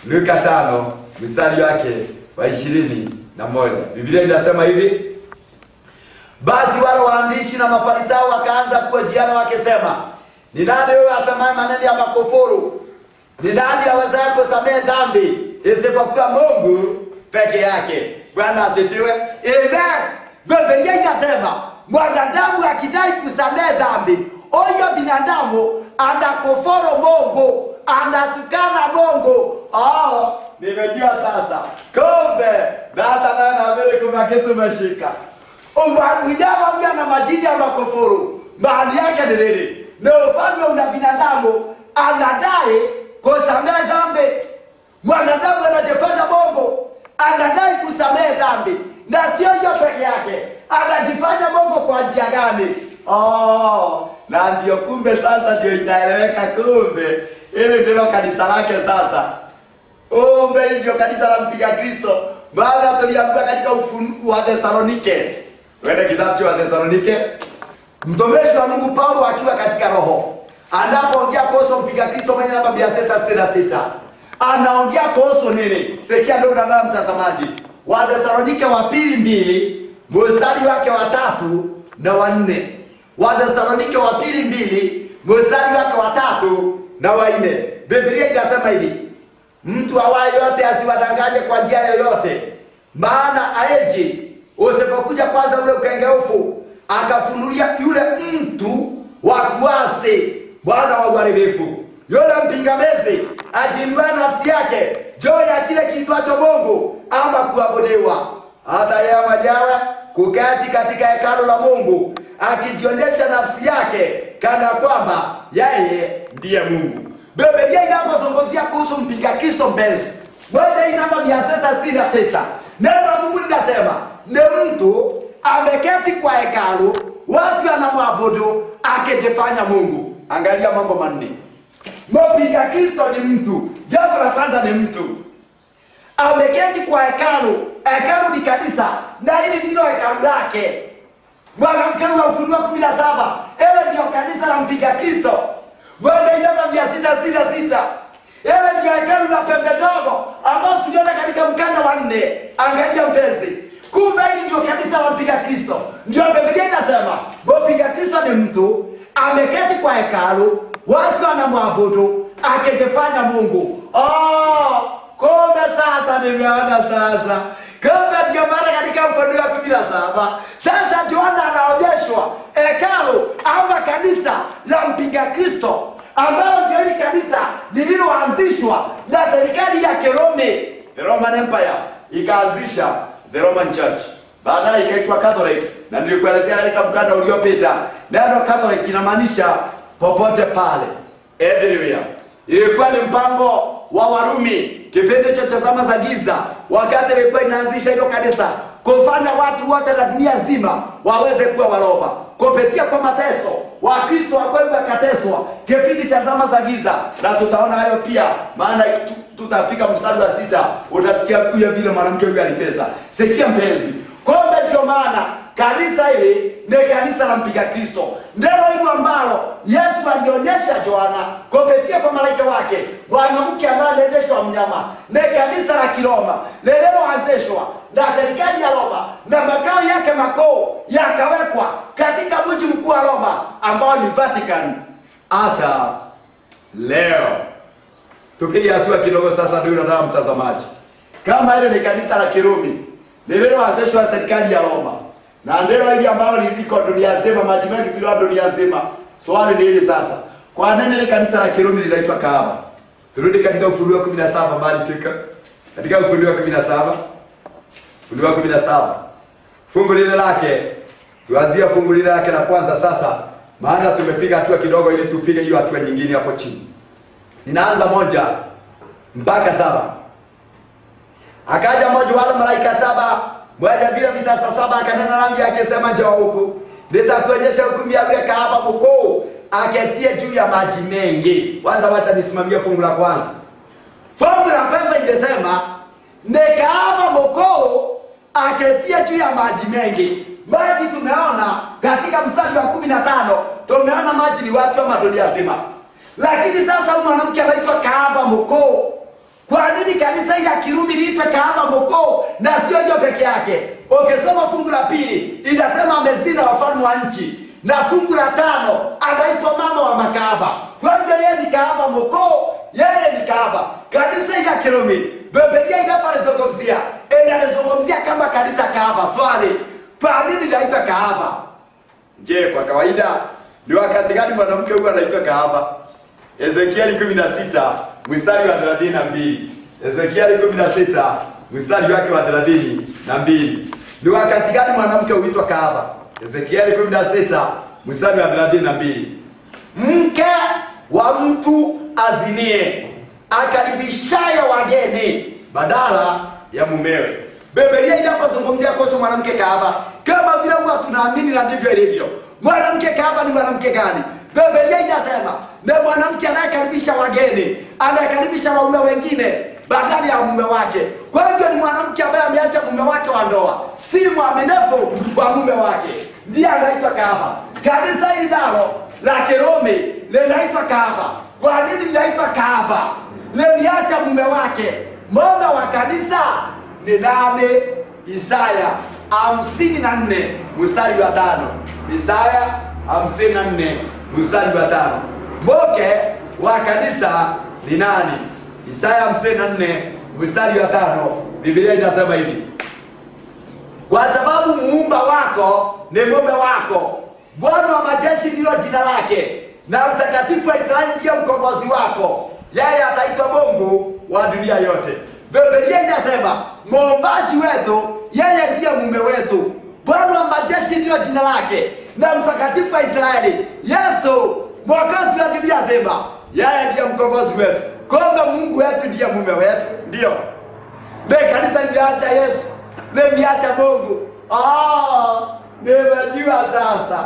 Luka 5 mstari wake wa 21. Biblia inasema hivi: basi wale waandishi na Mafarisayo wakaanza kuhojiana wakisema, ni nani wewe asemaye maneno ya makufuru? Ni nani awezaye kusamehe dhambi isipokuwa Mungu peke yake? Bwana asifiwe. Amen. Biblia inasema mwanadamu akidai kusamehe dhambi, huyo binadamu anakufuru Mungu, anatukana Mungu. Nimejua sasa. Kumbe na hata na mbele kuna kitu umeshika. Mnyama huyu ana majina ya makufuru. Maana yake ni nini? Ni ufalme una binadamu anadai kusamehe dhambi. Mwanadamu anajifanya Mungu, anadai kusamehe dhambi. Na sio hiyo peke yake, anajifanya Mungu kwa njia gani? Na ndio kumbe sasa ndio itaeleweka. Kumbe hili ndilo kanisa lake sasa. Kumbe ndio kanisa la mpinga Kristo. Maana tuliambiwa katika Ufunuo wa Thesalonike, twende kitabu cha Thesalonike, mtumishi wa Mungu Paulo akiwa katika roho anapoongea kuhusu mpinga Kristo mwenye namba 666, anaongea kuhusu nini? Sikia ndio na mtazamaji, wa Thesalonike wa pili 2 mstari wake wa 3 na wa 4. Wa Thesalonike wa pili 2 mstari wake wa 3 na wa 4. Biblia inasema hivi: mtu awaye yote asiwadanganye kwa njia yoyote, maana aeje usipokuja kwanza ule ukengeufu akafunulia yule mtu wa kuasi, bwana wa uharibifu, yule mpingamizi ajiinua nafsi yake juu ya kile kiitwacho Mungu ama kuabudiwa, hata yeye majawa kuketi katika hekalu la Mungu akijionyesha nafsi yake kana kwamba yeye ndiye Mungu. Biblia inapozungumzia kuhusu mpinga Kristo mbezi, moja inamba 666, neno la Mungu linasema ni mtu ameketi kwa hekalu, watu wanamwabudu akijifanya Mungu. Angalia mambo manne. Mpinga Kristo ni mtu. Jambo la kwanza ni mtu ameketi kwa hekalu. Hekalu ni kanisa, na hili ndilo hekalu lake. Mwanamke wa Ufunuo 17, ewe ndio kanisa la mpinga Kristo. Moja inamba 666, ewe ndio hekalu la pembe ndogo ambao tuliona katika mkanda wa 4. Angalia mpenzi, kumbe hili ndio kanisa la mpinga Kristo. Ndio Biblia inasema mpinga Kristo ni mtu ameketi kwa hekalu, watu wanamwabudu akijifanya Mungu. Kumbe sasa nimeona sasa. Kumbe ndio maana katika Ufunuo 17 sasa Yohana anaonyeshwa hekalu ama kanisa la mpinga Kristo, ambalo ndio hili kanisa lililoanzishwa na serikali ya Kirumi, the Roman Empire, ikaanzisha the Roman Church. Baadaye ikaitwa Catholic, na nilikuelezea katika mkanda uliopita. Neno Catholic inamaanisha popote pale, everywhere. Ilikuwa ni mpango wa Warumi kipindi cha zama za giza, wakati ilikuwa inaanzisha hilo kanisa, kufanya watu wote na dunia nzima waweze kuwa Waroma. Kupitia kwa mateso, Wakristo wakwenda kateswa kipindi cha zama za giza, na tutaona hayo pia, maana tutafika mstari wa 6 utasikia kuya vile mwanamke huyu alitesa. Sikia mpenzi, kumbe ndio maana kanisa hili ni kanisa la mpinga Kristo. Neno hilo ambalo Yesu alionyesha Yohana kupitia kwa malaika wake, mwanamke ambaye aliendeshwa mnyama, ni kanisa la Kiroma lililoanzishwa na serikali ya Roma, na makao yake makuu yakawekwa katika mji mkuu wa Roma ambao ni Vatican. Hata leo tupige hatua kidogo sasa, ndio ndio mtazamaji, kama ile ni kanisa la Kirumi lililoanzishwa na serikali ya Roma, na ndilo hili ambalo liko dunia nzima, maji mengi tulio dunia nzima. Swali ni hili sasa, kwa nini ile kanisa la Kirumi linaitwa Kaaba? Turudi katika Ufunuo 17 bali tika. Katika Ufunuo 17, Ufunuo 17. Fungu lile lake, tuanzie fungu lile lake la kwanza sasa, maana tumepiga hatua kidogo ili tupige hiyo hatua nyingine hapo chini. Ninaanza 1 mpaka 7. Akaja mmoja wale malaika 7, mmoja bila vitasa 7, akanena nami akisema, njoo huku, nitakuonyesha hukumu ya yule kahaba mkuu aketie juu ya maji mengi. Kwanza wacha nisimamie fungu la kwanza. Fungu la kwanza inasema ni kahaba mkuu aketie juu ya maji mengi. Maji tumeona katika mstari wa 15, tumeona maji ni watu wa dunia nzima. Lakini sasa huyu mwanamke anaitwa kahaba mkuu. Kwa nini kanisa la Kirumi liitwe kahaba mkuu na sio hiyo peke yake? Ukisoma fungu la 2 inasema amezina wafalme wa nchi, na fungu la 5 anaitwa mama wa makahaba. Kwa hiyo yeye ni kahaba mkuu, yeye ni kahaba. Kanisa la Kirumi Biblia inapozungumzia, inazungumzia kama kanisa kahaba. Swali, kwa nini linaitwa kahaba? Je, kwa kawaida ni wakati gani mwanamke huyu anaitwa kahaba? Ezekieli 16 mstari wa 32. Ezekieli 16 mstari wake wa 32. Ni wakati gani mwanamke huitwa kahaba? Ezekieli 16 mstari wa 32. Mke wa mtu azinie akaribishaye wageni badala ya mumewe. Biblia inapozungumzia kuhusu mwanamke kahaba, kama vile huwa tunaamini na ndivyo ilivyo. Mwanamke kahaba ni mwanamke gani? Biblia inasema ni mwanamke anayekaribisha wageni, anayekaribisha waume wengine badala ya mume wake. Kwa hivyo ni mwanamke ambaye ameacha mume wake wa ndoa, si mwaminifu kwa mume wake, ndiye anaitwa kahaba. Kanisa hili nalo la Kirumi linaitwa kahaba. Kwa nini linaitwa kahaba? Limeacha mume wake. Mume wa kanisa ni nani? Isaya 54 mstari wa 5. Isaya 54 mstari wa 5. Mke wa kanisa ni nani? Isaya 54 mstari wa 5. Biblia inasema hivi: kwa sababu muumba wako ni mume wako, Bwana wa majeshi ndilo jina lake, na mtakatifu wa Israeli ndiye mkombozi wako. Yeye ataitwa Mungu wa dunia yote. Biblia inasema muumbaji wetu, yeye ndiye mume wetu. Bwana wa majeshi ndilo jina lake, na mtakatifu wa Israeli, Yesu mwokozi wa dunia nzima, yeye ndiye mkombozi wetu. Kumbe Mungu wetu ndiye mume wetu. Ndio kanisa limeacha Yesu, limeacha Mungu. Nimejua sasa.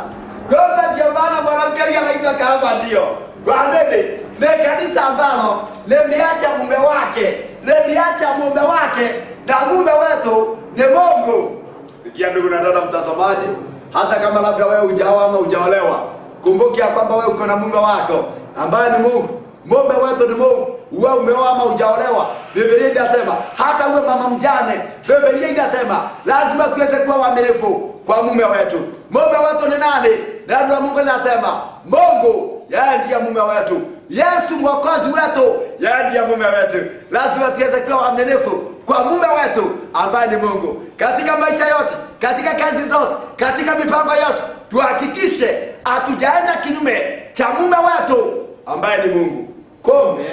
Kumbe ndio maana mwanamke anaitwa kahaba. Ndio kwa nini? Ni kanisa ambalo limeacha mume wake, limeacha mume wake, na mume wetu ni Mungu. Sikia ndugu na dada mtazamaji, hata kama labda wewe hujaoa ama hujaolewa, kumbuka kwamba wewe uko na mume wako ambaye ni Mungu. Mume wetu ni Mungu. Wewe umeoa ama hujaolewa, Biblia inasema hata uwe mama mjane, Biblia inasema lazima tuweze kuwa waaminifu kwa mume wetu. Mume wetu ni nani? Neno la Mungu linasema Mungu yeye ndiye mume wetu. Yesu mwokozi wetu, yeye ndiye mume wetu. Lazima tuweze kuwa waaminifu kwa mume wetu ambaye ni Mungu. Katika maisha yote, katika kazi zote, katika mipango yote, tuhakikishe hatujaenda kinyume cha mume wetu ambaye ni Mungu. Kumbe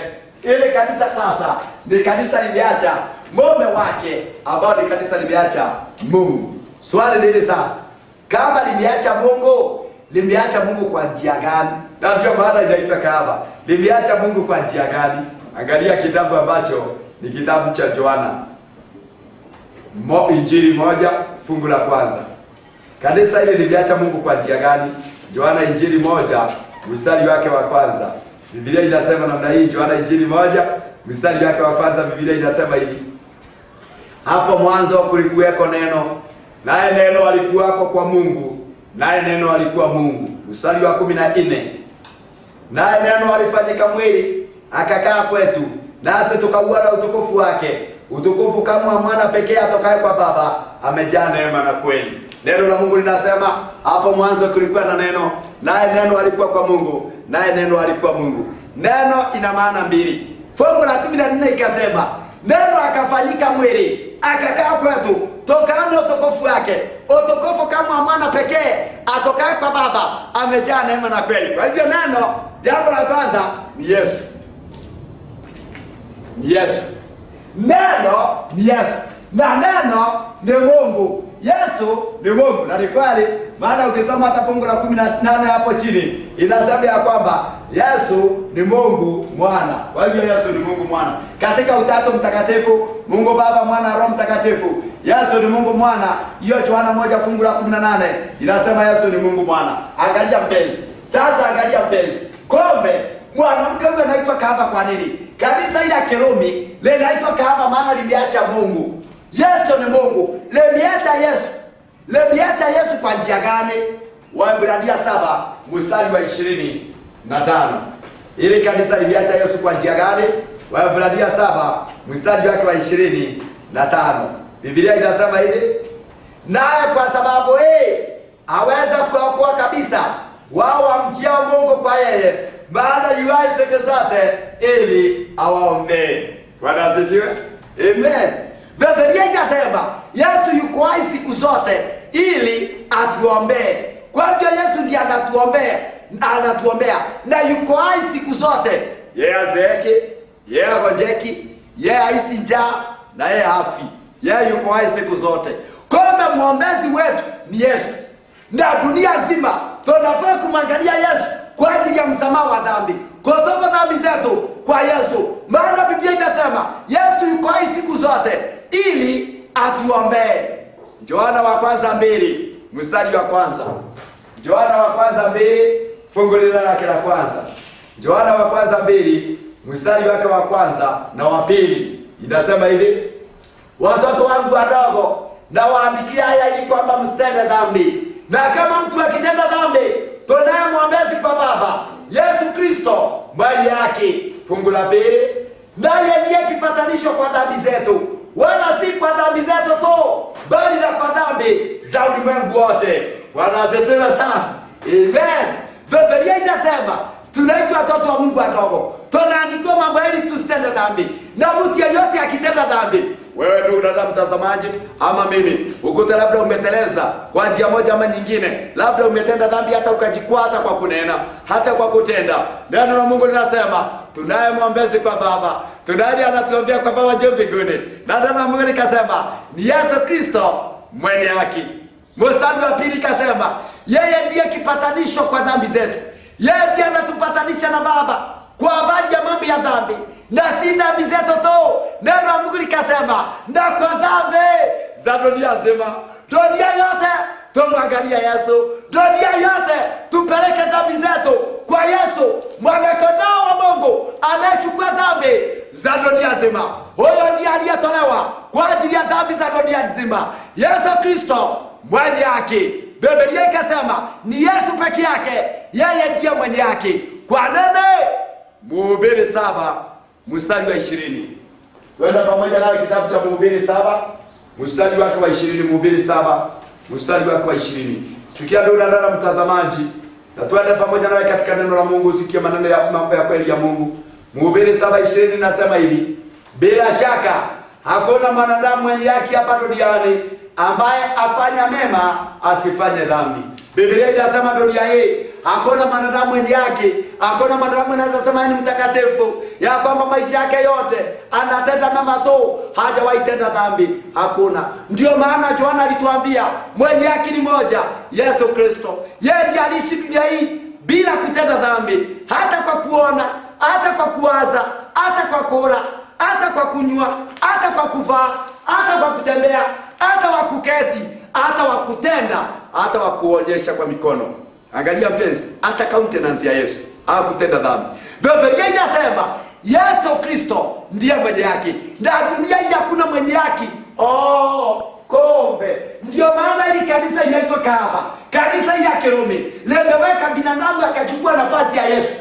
ile kanisa sasa ni kanisa limeacha mume wake, ambao ni kanisa limeacha Mungu. Swali nini sasa? Kama limeacha Mungu, limeacha Mungu kwa njia gani? Na ndio maana inaitwa kahaba. Limeacha Mungu kwa njia gani? Angalia kitabu ambacho ni kitabu cha Yohana, Injili 1 fungu la kwanza. Kanisa hili limeacha Mungu kwa njia gani? Yohana Injili 1 mstari wake wa kwanza. Biblia inasema namna hii, Yohana Injili 1 mstari wake wa kwanza. Biblia inasema hivi: hapo mwanzo kulikuweko neno, naye neno alikuwako kwa Mungu, naye neno alikuwa Mungu. Mstari wa 14, naye neno alifanyika mwili akakaa kwetu, nasi tukauona utukufu wake, utukufu kama mwana pekee atokaye kwa Baba, amejaa neema na kweli. Neno la Mungu linasema hapo mwanzo kulikuwa na neno, naye neno alikuwa kwa Mungu, naye neno alikuwa Mungu. Neno ina maana mbili. Fungu la 14 ikasema neno akafanyika mwili akakaa kwetu, tukaona utukufu wake, utukufu kama mwana pekee atokaye kwa Baba, amejaa neema na kweli. Kwa hivyo neno, jambo la kwanza ni Yesu. Yesu. Neno ni Yesu. Na neno ni Mungu. Yesu ni Mungu. Na ni kweli, maana ukisoma hata fungu la 18 hapo chini inasema ya kwamba Yesu ni Mungu Mwana. Kwa hivyo Yesu ni Mungu Mwana. Katika Utatu Mtakatifu, Mungu Baba, Mwana, Roho Mtakatifu, Yesu ni Mungu Mwana. Hiyo Yohana 1 fungu la 18 inasema Yesu ni Mungu Mwana. Angalia mpenzi. Sasa angalia mpenzi. Kombe mwanamke huyo anaitwa kahaba kwa nini? Kanisa ile ya Kirumi linaitwa kahaba maana limeacha Mungu. Yesu ni Mungu. Limeacha Yesu. Limeacha Yesu kwa njia gani? Waebrania 7 mstari wa 25. Ili kanisa limeacha Yesu kwa njia gani? Waebrania 7 mstari wake wa 25. Biblia inasema hivi: naye kwa sababu aweza kuokoa kabisa wao wamjiao Mungu kwa yeye, maana yuai siku zote ili awaombee. Bwana asifiwe. Amen. Biblia inasema Yesu yuko hai siku zote ili atuombee. Kwa hivyo Yesu ndiye anatuombea na yuko hai siku zote. Yeye azeeki, yeye agonjeki, yeye haisi njaa na yeye hafi. Yeye yuko hai siku zote. Kumbe mwombezi wetu ni Yesu. Na dunia nzima tunafaa kumwangalia Yesu kwa ajili ya msamaha wa dhambi, kutoka dhambi zetu kwa Yesu. Maana Biblia inasema Yesu yuko hai siku zote ili atuombee. Yohana wa kwanza 2 mstari wa kwanza. Yohana wa kwanza 2 fungu lake la kwanza. Yohana wa kwanza 2 mstari wake wa kwanza na wa pili inasema hivi: watoto wangu wadogo, na waandikia haya ili kwamba msitende dhambi. Na kama mtu akitenda dhambi, tunaye mwombezi kwa Baba, Yesu Kristo mwenye haki. Fungu la pili, naye ndiye kipatanisho kwa dhambi zetu, wala si kwa dhambi zetu tu, bali na kwa dhambi za ulimwengu wote. Bwana asifiwe sana. Amen. Biblia inasema tunaitwa watoto wa Mungu wadogo, tunaandikiwa mambo ili tusitende dhambi. Na mtu yeyote akitenda dhambi, wewe ndugu dada mtazamaji ama mimi, ukute labda umeteleza kwa njia moja ama nyingine, labda umetenda dhambi hata ukajikwaa, hata kwa kunena, hata kwa kutenda. Neno la Mungu linasema tunaye mwombezi kwa Baba, tunaye anatuombea kwa Baba juu mbinguni. Na neno la Mungu likasema ni Yesu Kristo mwenye haki. Mstari wa pili kasema yeye ndiye kipatanisho kwa dhambi zetu. Yeye ndiye anatupatanisha na Baba kwa habari ya mambo ya dhambi, na si dhambi zetu tu. Neno la Mungu likasema na kwa dhambi za dunia nzima. Dunia yote tumwangalia Yesu. Dunia yote tupeleke dhambi zetu kwa Yesu, mwana-kondoo wa Mungu anayechukua dhambi za dunia nzima. Huyo ndiye aliyetolewa kwa ajili ya dhambi za dunia nzima, Yesu Kristo mwenye haki. Biblia ikasema ni Yesu peke yake, yeye ndiye mwenye haki. Kwa nini? Mhubiri 7 mstari wa 20. Twenda pamoja nawe kitabu cha Mhubiri 7 mstari wake wa 20. Mhubiri 7 mstari wake wa 20. Sikia ndugu na dada mtazamaji, Na tuende pamoja nawe katika neno la Mungu, usikie maneno ya mambo ya kweli ya Mungu. Mhubiri 7:20 nasema hivi: bila shaka hakuna mwanadamu mwenye haki hapa duniani ambaye afanya mema asifanye dhambi. Biblia inasema dunia hii hakuna mwanadamu mwenye haki, hakuna mwanadamu anaweza sema ni mtakatifu, ya kwamba maisha yake yote anatenda mema tu, hajawahi tenda dhambi. Hakuna. Ndio maana Yohana alituambia mwenye haki ni moja, Yesu Kristo. Yeye ndiye aliishi dunia hii bila kutenda dhambi, hata kwa kuona, hata kwa kuwaza, hata kwa kula, hata kwa kunywa, hata kwa kuvaa, hata kwa kutembea, hata kwa kuketi, hata kwa kutenda, hata kwa kuonyesha kwa mikono. Angalia mpenzi, hata countenance ya Yesu hakutenda dhambi. Biblia inasema Yesu Kristo ndiye mwenye haki, na dunia hii hakuna mwenye haki. Kombe. Ndio maana hili kanisa inaitwa Kahaba, kanisa hili ya Kirumi limeweka binadamu akachukua nafasi ya Yesu,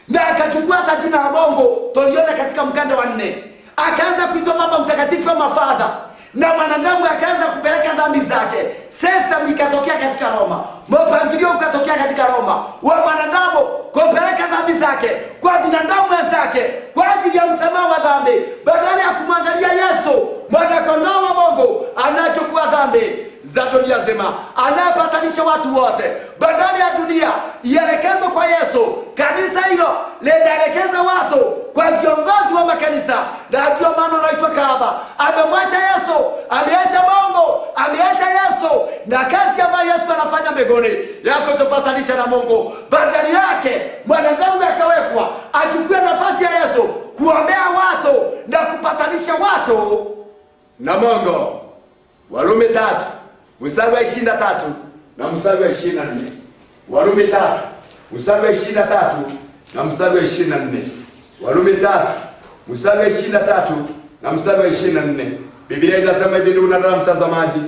na akachukua hata jina la Mungu tuliona katika mkanda wa 4, akaanza kuitwa Baba Mtakatifu ama Father, na mwanadamu akaanza kupeleka dhambi zake. System ikatokea katika Roma, mpangilio ukatokea katika Roma wa mwanadamu kupeleka dhambi zake kwa binadamu wenzake kwa ajili ya msamaha wa dhambi, badala ya kumwangalia Yesu mwana kondoo wa Mungu anachukua dhambi za dunia nzima, anapatanisha watu wote. Badala ya dunia ielekezwe kwa Yesu, kanisa hilo linaelekeza watu kwa viongozi wa makanisa, na ndio maana anaitwa Kahaba. Amemwacha Yesu, ameacha Mungu, ameacha Yesu na kazi ambayo Yesu anafanya mbinguni ya kutupatanisha na Mungu. Badala yake mwanadamu akawekwa achukue nafasi ya Yesu kuombea watu na kupatanisha watu na Mungu. Warumi 3 mstari wa 23 na mstari wa 24. Warumi 3 mstari wa 23 na mstari wa 24. Warumi 3 mstari wa 23 na mstari wa 24. Biblia inasema hivi, ndugu na dada mtazamaji: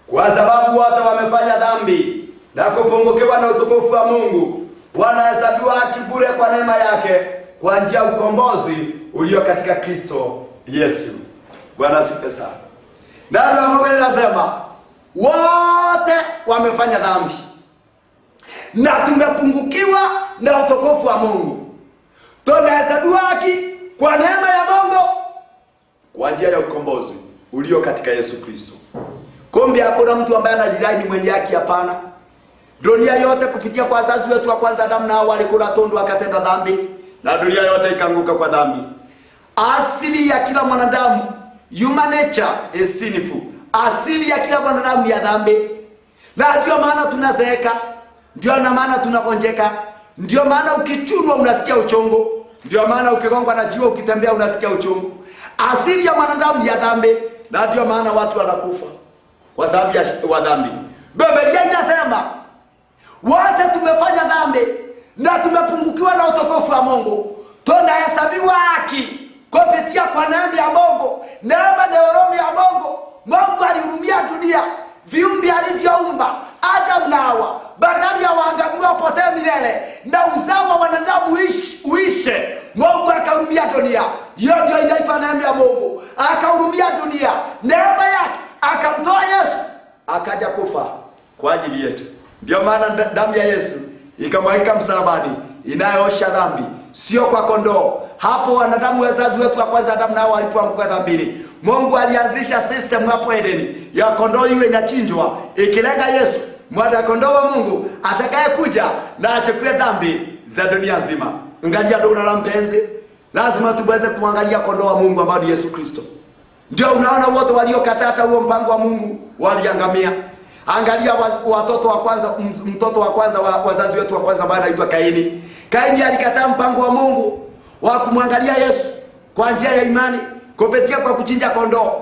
kwa sababu wote wamefanya dhambi na kupungukiwa na utukufu wa Mungu, wanahesabiwa haki bure kwa neema yake kwa njia ya ukombozi ulio katika Kristo Yesu. Bwana asifiwe sana. Na Mungu anasema wote wamefanya dhambi na tumepungukiwa na utukufu wa Mungu, tunahesabiwa haki kwa neema ya Mungu kwa njia ya ukombozi ulio katika Yesu Kristo. Kumbe hakuna mtu ambaye anajidai ni mwenye haki, hapana. Dunia yote kupitia kwa wazazi wetu wa kwanza Adamu na Hawa walikula tundu wakatenda dhambi, na dunia yote ikaanguka kwa dhambi. Asili ya kila mwanadamu, human nature is sinful. Asili ya kila mwanadamu ya dhambi. Na ndio maana tunazeeka, ndio maana tunagonjeka, ndio maana ukichunwa unasikia uchungu, ndio maana ukigongwa na jiwe ukitembea unasikia uchungu. Asili ya mwanadamu ya dhambi, na ndio maana watu wanakufa kwa sababu ya dhambi. Biblia inasema wote tumefanya dhambi na tumepungukiwa na utukufu wa Mungu, tunahesabiwa haki kupitia kwa neema ya Mungu. Neema na huruma ya Mungu. Mungu alihurumia dunia, viumbe alivyoumba Adamu na Hawa, badala ya waangamie wapotee milele na uzao wa wanadamu uishe, Mungu akahurumia dunia. Hiyo ndio inaitwa neema ya Mungu. Akahurumia dunia, neema yake, akamtoa Yesu akaja kufa kwa ajili yetu. Ndio maana damu ya Yesu ikamwagika msalabani inayoosha dhambi, sio kwa kondoo. Hapo wanadamu wazazi wetu wa kwanza Adamu na Hawa walipoanguka dhambini, Mungu alianzisha system hapo Edeni ya kondoo iwe inachinjwa ikilenga Yesu, mwana kondoo wa Mungu atakaye kuja na achukue dhambi za dunia nzima. Angalia ndugu na mpenzi, lazima tuweze kumwangalia kondoo wa Mungu ambaye ni Yesu Kristo. Ndio unaona wote waliokataa huo mpango wa Mungu waliangamia. Angalia watoto wa kwanza, mtoto wa kwanza wa wazazi wetu wa kwanza ambaye anaitwa Kaini. Kaini alikataa mpango wa Mungu wa kumwangalia Yesu kwa njia ya imani kupitia kwa kuchinja kondoo.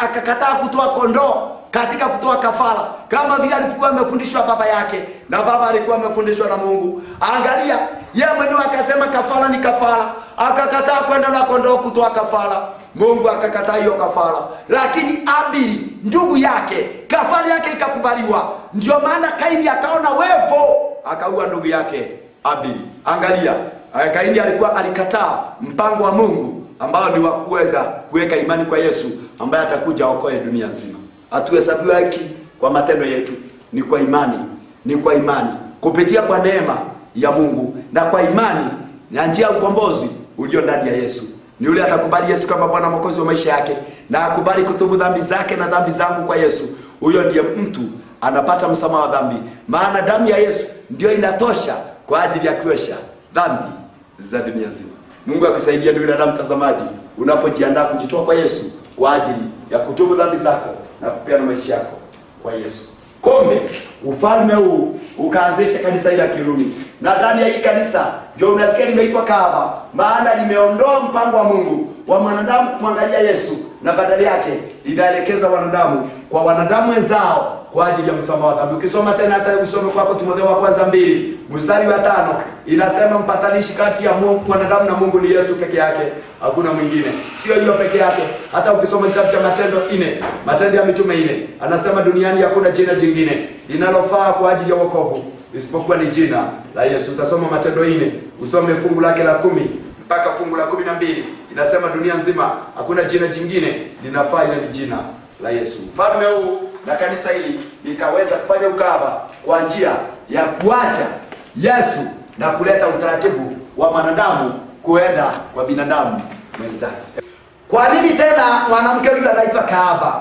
Akakataa kutoa kondoo katika kutoa kafara kama vile alikuwa amefundishwa baba yake, na baba alikuwa amefundishwa na Mungu. Angalia, yeye mwenyewe akasema kafara ni kafara, akakataa kwenda na kondoo kutoa kafara. Mungu akakataa hiyo kafara, lakini Abili ndugu yake kafara yake ikakubaliwa. Ndio maana Kaini akaona wevo akaua ndugu yake Abili. Angalia, Kaini alikataa mpango wa Mungu ambao ni wa kuweza kuweka imani kwa Yesu ambaye atakuja okoe dunia nzima. Hatuhesabiwi haki kwa matendo yetu, ni kwa imani ni kwa imani, kupitia kwa neema ya Mungu, na kwa imani na njia ya ukombozi ulio ndani ya Yesu. Ni yule atakubali Yesu kama Bwana Mwokozi wa maisha yake, na akubali kutubu dhambi zake na dhambi zangu kwa Yesu. Huyo ndiye mtu anapata msamaha wa dhambi, maana damu ya Yesu ndio inatosha kwa ajili ya kuosha dhambi za dunia nzima. Mungu akusaidie ndugu na mtazamaji, unapojiandaa kujitoa kwa Yesu kwa ajili ya kutubu dhambi zako na kupeana maisha yako kwa Yesu. Kombe ufalme huu ukaanzisha kanisa hili la Kirumi, na ndani ya hii kanisa ndio unasikia limeitwa kahaba, maana limeondoa mpango wa Mungu wa mwanadamu kumwangalia Yesu, na badala yake inaelekeza wanadamu kwa wanadamu wenzao kwa ajili ya msamaha wa dhambi. Ukisoma tena hata usome kwako Timotheo wa kwanza 2 mstari wa 5 inasema mpatanishi kati ya mwanadamu na Mungu ni Yesu peke yake, hakuna mwingine. Sio hiyo peke yake, hata ukisoma kitabu cha Matendo ya Mitume 4 anasema duniani hakuna jina jingine linalofaa kwa ajili ya wokovu isipokuwa ni jina la Yesu. Utasoma Matendo 4 usome fungu lake la 10 mpaka fungu la 12 inasema dunia nzima hakuna jina jingine linafaa ila ni jina la Yesu. Mfalme huu na kanisa hili likaweza kufanya ukahaba kwa njia ya kuacha Yesu na kuleta utaratibu wa mwanadamu kuenda kwa binadamu mwenzake. Kwa nini tena mwanamke yule anaitwa kahaba?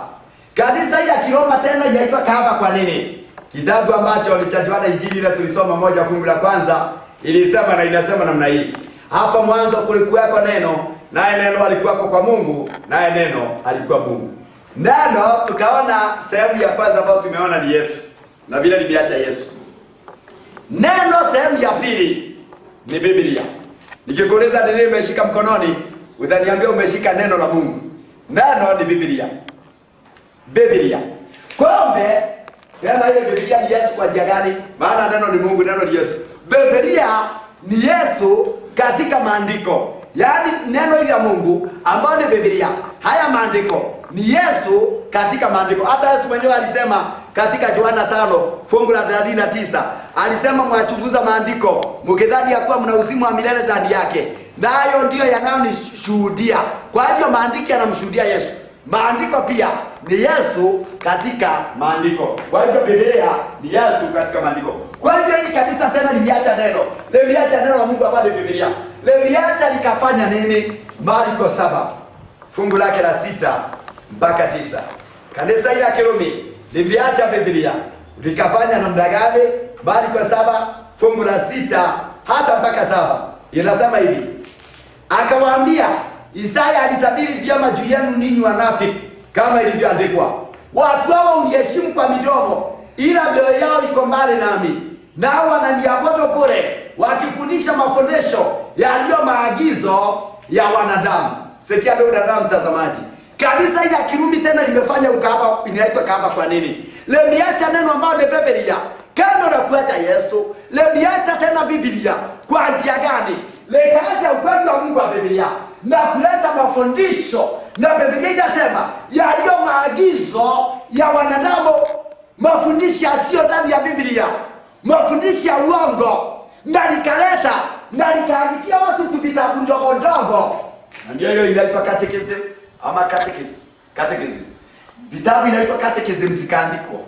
Kanisa hili la Kiroma tena linaitwa kahaba kwa nini? Kitabu ambacho walichajuana Injili ile tulisoma moja fungu la kwanza ilisema na inasema namna hii: hapo mwanzo kulikuwako neno, naye neno alikuwa kwa Mungu, naye neno alikuwa Mungu. Neno tukaona sehemu ya kwanza ambayo tumeona ni Yesu na vile limeacha Yesu. Neno sehemu ya pili ni Biblia. Nikikuuliza nini umeshika mkononi, utaniambia umeshika neno la Mungu. Neno ni Biblia. Biblia. Kumbe tena hiyo Biblia ni Yesu kwa njia gani? Maana neno ni Mungu, neno ni Yesu. Biblia ni Yesu katika maandiko. Yaani neno hili la Mungu ambalo ni Biblia, haya maandiko ni Yesu katika maandiko. Hata Yesu mwenyewe alisema katika Yohana 5 fungu la 39, alisema mwachunguza maandiko mkidhani ya kuwa mna uzima wa milele ndani yake, na hayo ndio yanayonishuhudia. Kwa hiyo maandiko yanamshuhudia Yesu. Maandiko pia ni Yesu katika maandiko. Kwa hiyo Biblia ni Yesu katika maandiko. Kwa hiyo hili kanisa tena liliacha neno. Liliacha neno la Mungu ambalo ni Biblia. Liliacha likafanya nini? Marko 7 fungu lake la 6 mpaka 9. Kanisa hili la Kirumi liliacha Biblia. Likafanya namna gani? Marko 7 fungu la 6 hata mpaka 7. Inasema hivi: akawaambia, Isaya alitabiri vyema juu yenu ninyi wanafiki, kama ilivyoandikwa, watu hao uniheshimu kwa midomo, ila mioyo yao iko mbali nami, nao wananiabudu bure, wakifundisha mafundisho yaliyo maagizo ya wanadamu. Sikia ndugu na mtazamaji, kanisa hili la Kirumi tena limefanya ukahaba. Inaitwa kahaba kwa nini? Limeacha neno ambalo ni Biblia. Kando na kuacha Yesu, limeacha tena Biblia. Kwa njia gani? Likaacha ukweli wa Mungu wa Biblia na kuleta mafundisho, na Biblia inasema yaliyo maagizo ya wanadamu, mafundisho yasiyo ndani ya Biblia, mafundisho ya uongo, na likaleta na likaandikia watu tu vitabu ndogo ndogo. Na ndio hiyo inaitwa catechism ama catechism. Vitabu inaitwa catechism zikaandikwa.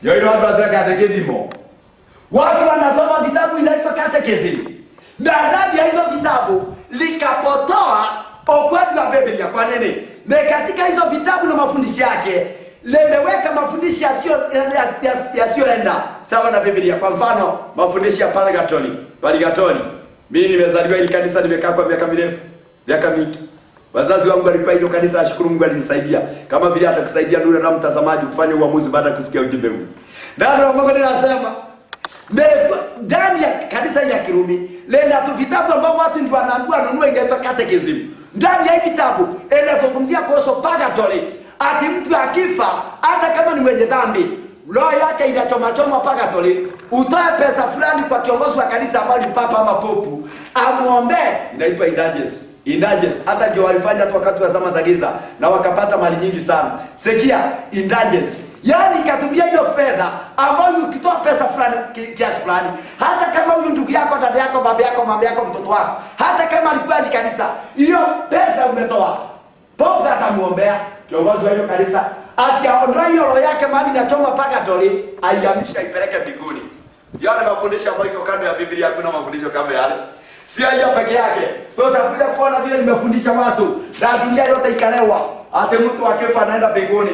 Ndio ile watu wanasema catechism. Watu wanasoma vitabu inaitwa catechism. Na ndani ya hizo vitabu likapotoa ukweli wa Biblia. Kwa nini? Na katika hizo vitabu na mafundisho yake limeweka mafundisho yasiyoenda sawa na Biblia. Kwa mfano, mafundisho ya purgatory. Mimi nimezaliwa ili kanisa, nimekaa kwa miaka mirefu, miaka mingi. Wazazi wangu walikuwa hilo kanisa, ashukuru Mungu alinisaidia. Kama vile atakusaidia ndugu na mtazamaji kufanya uamuzi baada ya kusikia ujumbe huu. Ndio Mungu anasema ndani ya kanisa ya Kirumi lenda tu vitabu ambavyo watu ndio wanaambiwa nunue, inaitwa catechism. Ndani ya hii vitabu inazungumzia kuhusu purgatory. Ati mtu akifa, hata kama ni mwenye dhambi, roho yake inachomachoma purgatory, utoe pesa fulani kwa kiongozi wa kanisa ambao ni papa ama popu, amuombe. Inaitwa indulgence. Hata ndio walifanya hata wakati wa zama za giza na wakapata mali nyingi sana. Sikia, indulgence. Yaani katumia hiyo fedha ambayo ukitoa pesa fulani kiasi fulani, hata kama huyu ndugu yako, dada yako, baba yako, mama yako, mtoto wako, hata kama alikuwa ni kanisa, hiyo pesa umetoa, popa atamuombea kiongozi wa hiyo kanisa, ati aondoe hiyo roho yake mahali inachoma purgatory, aihamisha ipeleke mbinguni. Yale mafundisho ambayo iko kando ya Biblia, hakuna mafundisho kama yale. Sio hiyo peke yake. Tutakuja kuona vile nimefundisha watu na dunia yote ikalewa. Ate mtu akifa anaenda mbinguni.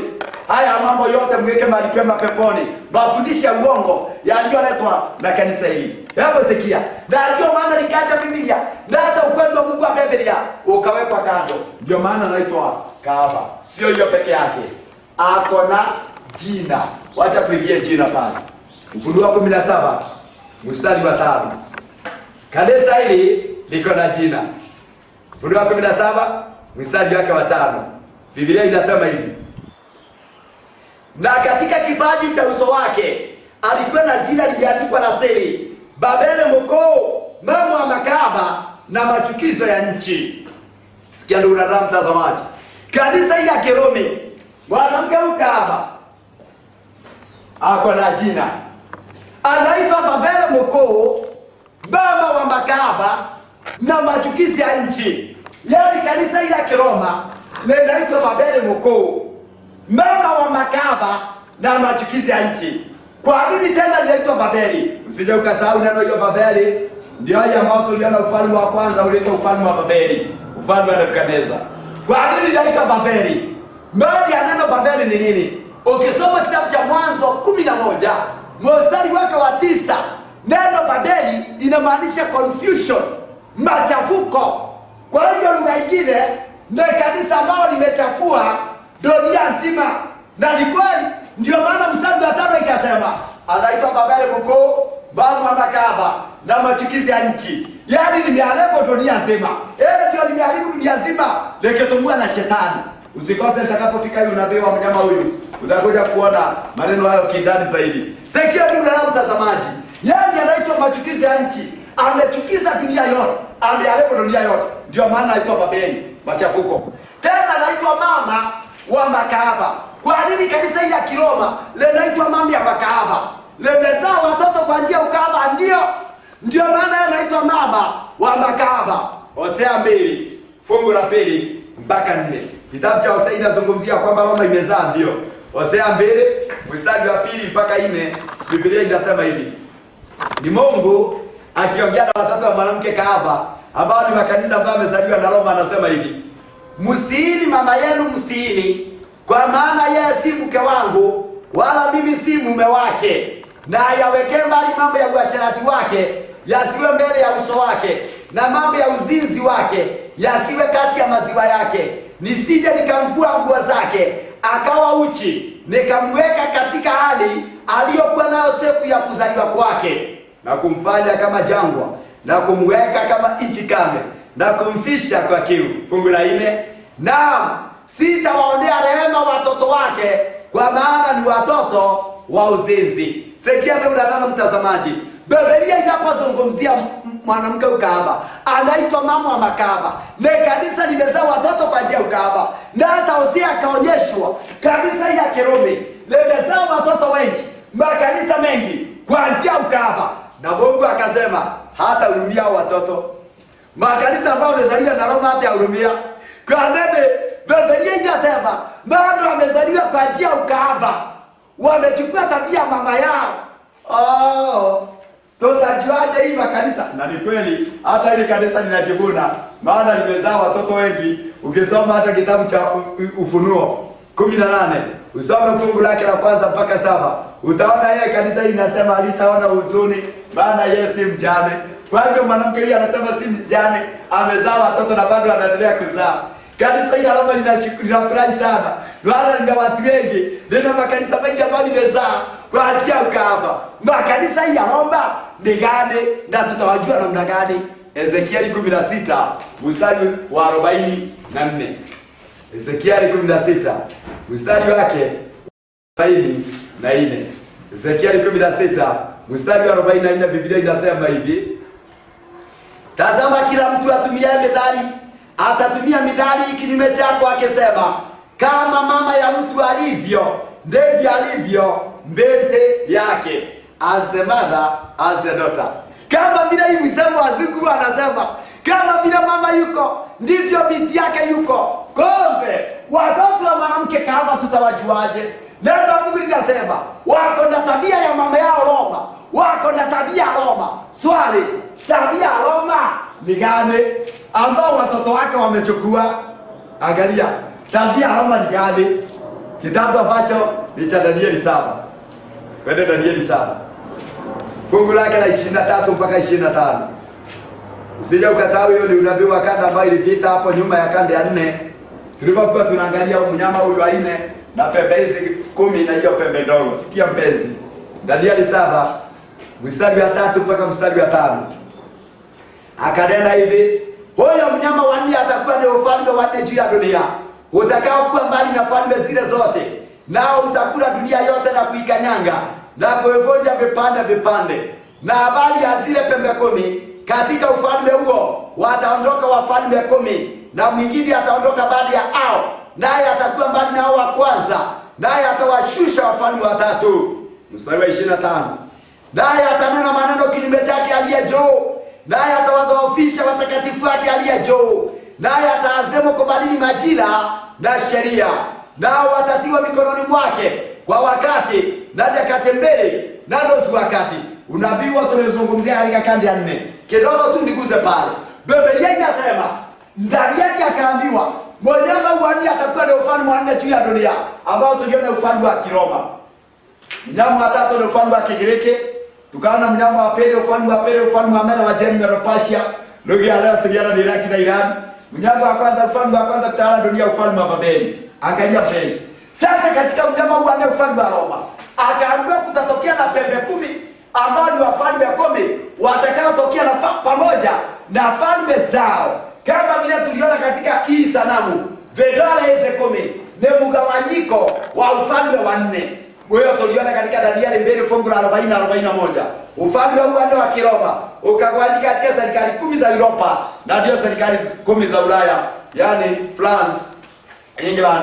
Haya mambo yote mweke mahali pema peponi. Mafundisho ya uongo yaliyoletwa na kanisa hili. Hebu sikia. Na ndio maana nikaacha Biblia. Na hata ukweli wa Mungu wa Biblia ukawekwa kando. Ndio maana anaitwa kahaba. Sio hiyo peke yake. Ako na jina. Wacha tuingie jina pale. Ufunuo 17 mstari wa 5. Kanisa hili liko na jina. Ufunuo 17 mstari wake wa 5. Biblia inasema hivi: na katika kipaji cha uso wake alikuwa na jina limeandikwa la siri, Babeli mkuu, mama wa makahaba na machukizo ya nchi. Sikia ndugu na mtazamaji, kanisa hili la Kirumi, mwanamke ukahaba ako na jina, anaitwa Babeli mkuu, mama wa makahaba na machukizo ya nchi. Yaani kanisa hili la Kiroma linaitwa Babeli mkuu, mama wa makahaba na machukizo ya nchi. Kwa nini tena linaitwa Babeli? Usije ukasahau neno hilo Babeli ndio haya ambao tuliona ufalme wa kwanza ulioitwa ufalme wa Babeli, ufalme wa Nebukadneza. Kwa nini linaitwa Babeli? Maana ya neno Babeli ni nini? Ukisoma kitabu cha Mwanzo 11 mstari wake wa 9, neno Babeli inamaanisha confusion, machafuko. Kwa hiyo lugha nyingine ni kanisa ambalo limechafua dunia nzima. Na ni kweli, ndio maana mstari wa 5 ikasema anaitwa Babeli mkuu, mama wa makahaba na machukizo ya nchi. Yaani limeharibu dunia nzima. Ndio limeharibu dunia nzima, likitumwa na shetani. Usikose nitakapofika hiyo unabii wa mnyama huyu. Utakuja kuona maneno hayo kindani zaidi. Sikia ndugu na mtazamaji. Yaani anaitwa machukizo ya nchi. Amechukiza dunia yote, ameharibu dunia yote. Ndio maana anaitwa Babeli, machafuko. Tena anaitwa mama wa makahaba. Kwa nini kanisa hili la Kiroma linaitwa mama ya makahaba? Limezaa watoto kwa njia ya ukahaba, ndio maana anaitwa mama wa makahaba. Hosea 2 fungu la 2 mpaka 4. Kitabu cha Hosea inazungumzia kwamba mama imezaa, ndio. Hosea 2 mstari wa 2 mpaka 4, Biblia inasema hivi: ni Mungu akiongea na watoto wa mwanamke kahaba ambao ni makanisa ambayo amezaliwa na Roma, anasema hivi: msiini mama yenu, msiini, kwa maana yeye si mke wangu, wala mimi si mume wake. Na yaweke mbali mambo ya uasherati wake, yasiwe mbele ya uso wake, na mambo ya uzinzi wake yasiwe kati ya maziwa yake. Nisije nikamvua nguo zake akawa uchi, nikamweka katika hali aliyokuwa nayo siku ya kuzaliwa kwake, na kumfanya kama jangwa, na kumweka kama nchi kame, na kumfisha kwa kiu. Fungu la 4, naam, sitawaonea rehema watoto wake, kwa maana ni watoto wa uzinzi. Sikia ndugu na mtazamaji, Biblia inapozungumzia mwanamke ukahaba, anaitwa mama wa makahaba. Na kanisa limezaa watoto kwa njia ya ukahaba. Na hata Hosea akaonyeshwa kanisa ya Kirumi limezaa watoto wengi, makanisa mengi kwa njia ya ukahaba. Na Mungu akasema hata hurumia watoto. Makanisa ambayo wamezaliwa na Roma hata hurumia. Kwa nini? Biblia inasema bado wamezaliwa kwa njia ya ukahaba, wamechukua tabia mama yao. Tutajuaje hii makanisa? Na ni kweli hata ile kanisa linajivuna, maana limezaa watoto wengi. Ukisoma hata kitabu cha Ufunuo 18, usome fungu lake la kwanza mpaka 7, utaona yeye kanisa hili linasema alitaona huzuni, maana yeye si mjane. Kwa hivyo mwanamke yule anasema si mjane, amezaa watoto na bado anaendelea kuzaa. Kanisa hili Roma linafurahi sana, maana lina watu wengi, lina makanisa mengi ambayo limezaa kwa njia ya ukahaba. Makanisa hii ya Roma ni gani na tutawajua namna gani? Ezekieli 16 mstari wa 44. Ezekieli 16 mstari wake 44. Ezekieli 16 mstari wa 44, Biblia inasema hivi: tazama, kila mtu atumiaye medali atatumia midali kinyume chako, akisema, kama mama ya mtu alivyo, ndivyo alivyo mbele yake, as the mother as the daughter. Kama vile hii msemo wa Zungu anasema, kama vile mama yuko ndivyo binti yake yuko. Kumbe watoto wa mwanamke kahaba tutawajuaje? Neno la Mungu linasema wako na tabia ya mama yao Roma, wako na tabia ya Roma. Swali, tabia ya Roma ni gani ambao watoto wake wamechukua? Angalia, tabia ya Roma ni gani? Kitabu ambacho ni cha Danieli 7. Kwenda Danieli 7. Fungu lake la 23 mpaka 25. Usije ukasahau hiyo ni unabii wa kanda ambayo ilipita hapo nyuma ya kanda ya 4. Tulipokuwa tunaangalia mnyama huyu wa 4 na pembe hizi 10 na hiyo pembe ndogo. Sikia mpenzi. Danieli 7 mstari wa 3 mpaka mstari wa 5. Akanena hivi, huyo mnyama wa 4 atakuwa ni ufalme wa 4 juu ya dunia, utakao kuwa mbali na falme zile zote, nao utakula dunia yote na kuikanyanga na kuivunja vipande vipande. Na habari ya zile pembe 10, katika ufalme huo wataondoka wafalme 10, na mwingine ataondoka baada ya hao, naye atakuwa mbali na hao wa kwanza, naye atawashusha wafalme watatu. Mstari wa 25. Naye atanena maneno kinyume chake aliye juu, naye atawadhoofisha watakatifu wake aliye juu, naye ataazemu kubadili majira na sheria, nao watatiwa mikononi mwake kwa wakati na nyakati mbili na nusu wakati. Unabii wote tunazungumzia katika kanda ya 4. Kidogo tu niguze pale. Biblia inasema Danieli akaambiwa mnyama wa 4 atakuwa na ufalme wa 4 juu ya dunia, ambao tuliona ufalme wa Kiroma. Mnyama wa 3 ni ufalme wa Kigiriki. Tukaona mnyama wa pili, ufalme wa pili, ufalme wa Medo wa Jerumani na Persia. Lugha ya leo tuliona ni Iraq na Iran. Mnyama wa kwanza, ufalme wa kwanza kutawala dunia, ufalme wa Babeli. Angalia pesa. Sasa katika mnyama huu wa ufalme wa Roma, akaambiwa kutatokea na pembe 10 ambao ni wafalme 10 watakao tokea na pamoja na falme zao. Kama vile tuliona katika hii sanamu, vidole hizi 10 ni mgawanyiko wa ufalme wa 4. Wewe tuliona katika Danieli 2 fungu la 40 na 41. Ufalme huu ndio wa Kiroma ukagawanyika katika serikali 10 za Europa na ndio serikali 10 za Ulaya, yani France, England,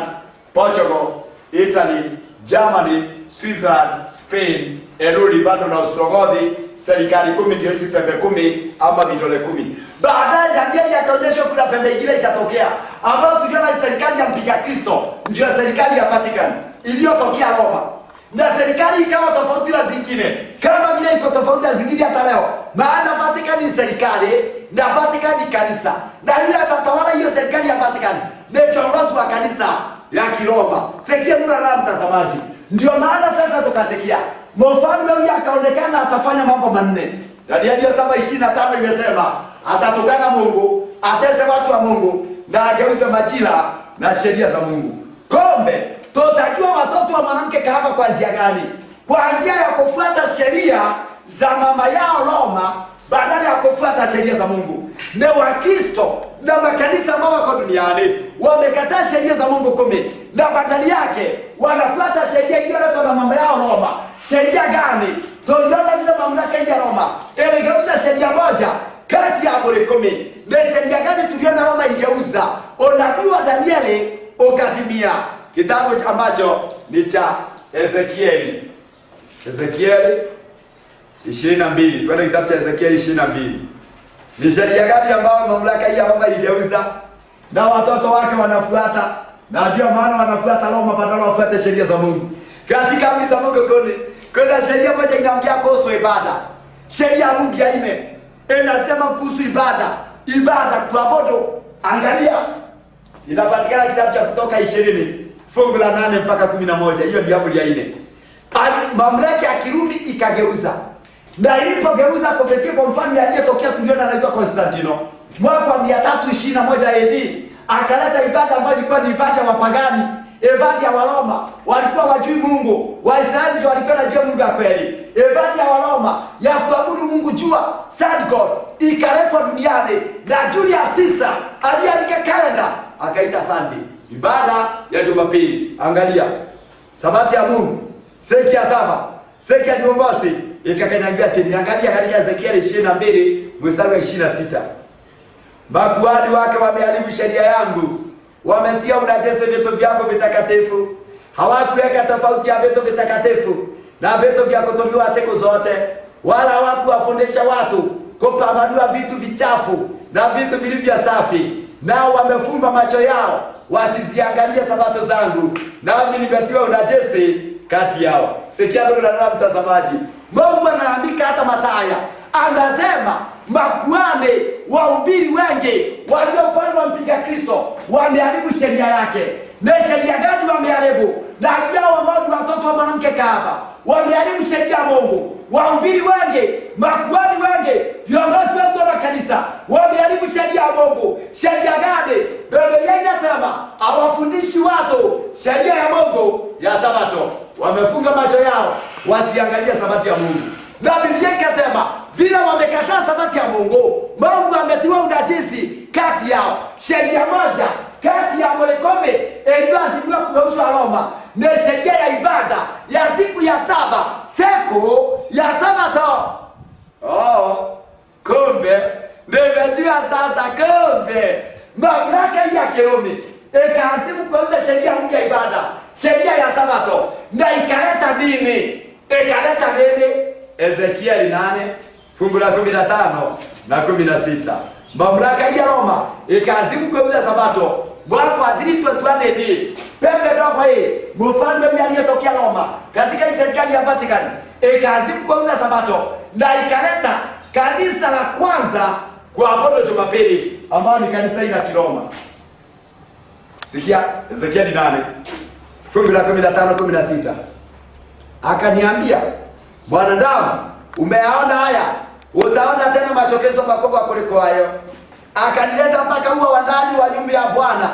Portugal, Italy, Germany, Switzerland, Spain, Erudi, bado na Ostrogothi. Serikali 10 ndio hizi pembe 10 ama vidole 10. Baadaye Danieli akaonyesha kuna pembe nyingine itatokea ambayo tuliona serikali ya mpiga Kristo, ndio serikali ya Vatican iliyotokea Roma. Na serikali ikawa tofauti na zingine, kama vile iko tofauti na zingine hata leo. Maana Vatican ni serikali na Vatican ni kanisa, na yule atatawala hiyo serikali ya Vatican ni kiongozi wa kanisa ya Kiroma. Sikia mwana mtazamaji, ndio maana sasa tukasikia mfalme huyu akaonekana atafanya mambo 4. Danieli 7:25 imesema atatukana Mungu, atese watu wa Mungu na ageuze majira na sheria za Mungu. Kombe tutajua watoto wa mwanamke kahaba kwa njia gani? Kwa njia ya kufuata sheria za mama yao Roma badala ya kufuata sheria za Mungu. Ni Wakristo na makanisa ambao wako duniani wamekataa sheria za Mungu 10 na badala yake wanafuata sheria iliyoletwa na mama yao Roma. Sheria gani? Tuliona vile mamlaka ya Roma iligeuza sheria moja kati ya amri 10. Na sheria gani tuliona Roma iligeuza? Unabii wa Danieli ukatimia. Kitabu ambacho ni cha Ezekieli. Ezekieli 22. Tuende kitabu cha Ezekieli 22. Ni sheria gani ambayo mamlaka ya Roma iligeuza na watoto wake wanafuata? Na ndio maana wanafuata Roma badala wafuate sheria za Mungu. Katika amri za Mungu kuna sheria moja inaongea kuhusu ibada. Sheria ya Mungu ya 4 inasema kuhusu ibada. Ibada kuabudu. Angalia, inapatikana kitabu cha Kutoka 20 fungu la 8 mpaka 11. Hiyo ndio amri ya 4. Mamlaka ya Kirumi ikageuza. Na ilipogeuza kupitia kwa mfalme aliyetokea tuliona anaitwa Konstantino, mwaka wa 321 AD, akaleta ibada ambayo ilikuwa ni ibada ya wapagani, ibada ya Waroma. Walikuwa wajui Mungu. Waisraeli ndio walikuwa wanajua Mungu ya kweli. Ibada ya Waroma ya kuabudu Mungu jua, sun god, ikaletwa duniani na Julius Caesar aliandika kalenda akaita Sunday, ibada ya Jumapili. Angalia, Sabato ya Mungu, siku ya saba, siku ya Jumamosi ikakanyagia chini. Angalia katika Ezekieli 22 mstari wa 26. Makuhani wake wameharibu sheria yangu, wametia unajisi vitu vyangu vitakatifu. Hawakuweka tofauti ya vitu vitakatifu na vitu vya kutumiwa siku zote, wala hawakuwafundisha watu kupambanua vitu vichafu na vitu vilivyo safi. Nao wamefumba macho yao wasiziangalie sabato zangu, nami nimetiwa unajisi kati yao. Sikia ndugu na dada mtazamaji, Mungu anaandika hata Masaya, anasema makuhani wahubiri wengi walio upande wa mpinga Kristo wameharibu sheria yake. Na sheria gani wameharibu? Na hao ambao ni watoto wa mwanamke kahaba wameharibu sheria ya Mungu. Wahubiri wengi, makuhani wengi, viongozi wengi wa kanisa wameharibu sheria ya Mungu. Sheria gani? Biblia inasema hawafundishi watu sheria ya Mungu ya Sabato. Wamefunga macho yao wasiangalie sabato ya Mungu. Na Biblia ikasema vile wamekataa sabato ya Mungu, Mungu ametiwa unajisi kati yao. Sheria moja kati ya Molekome iliyoazimiwa kugeuzwa Roma ni sheria ya ibada ya siku ya saba, siku ya Sabato. Kumbe nimejua sasa, kumbe mamlaka ya Kirumi ikaasimu kuanza sheria mpya ya ibada, sheria ya Sabato, na ikaleta nini? Ikaleta nini? Ezekieli 8 fungu la 15 na 16. Mamlaka ya Roma ikaasimu kuanza Sabato mwaka wa 321 AD. Pembe ndogo hii mfalme aliyetokea Roma katika serikali ya Vatican ikaasimu kuanza Sabato, na ikaleta kanisa la kwanza kuabudu Jumapili ambao ni kanisa hili la Kiroma. Sikia Ezekieli 8 fungu la 15 16. Akaniambia, mwanadamu, umeyaona haya? Utaona tena machokezo makubwa kuliko hayo. Akanileta mpaka ua wa ndani wa nyumba ya Bwana,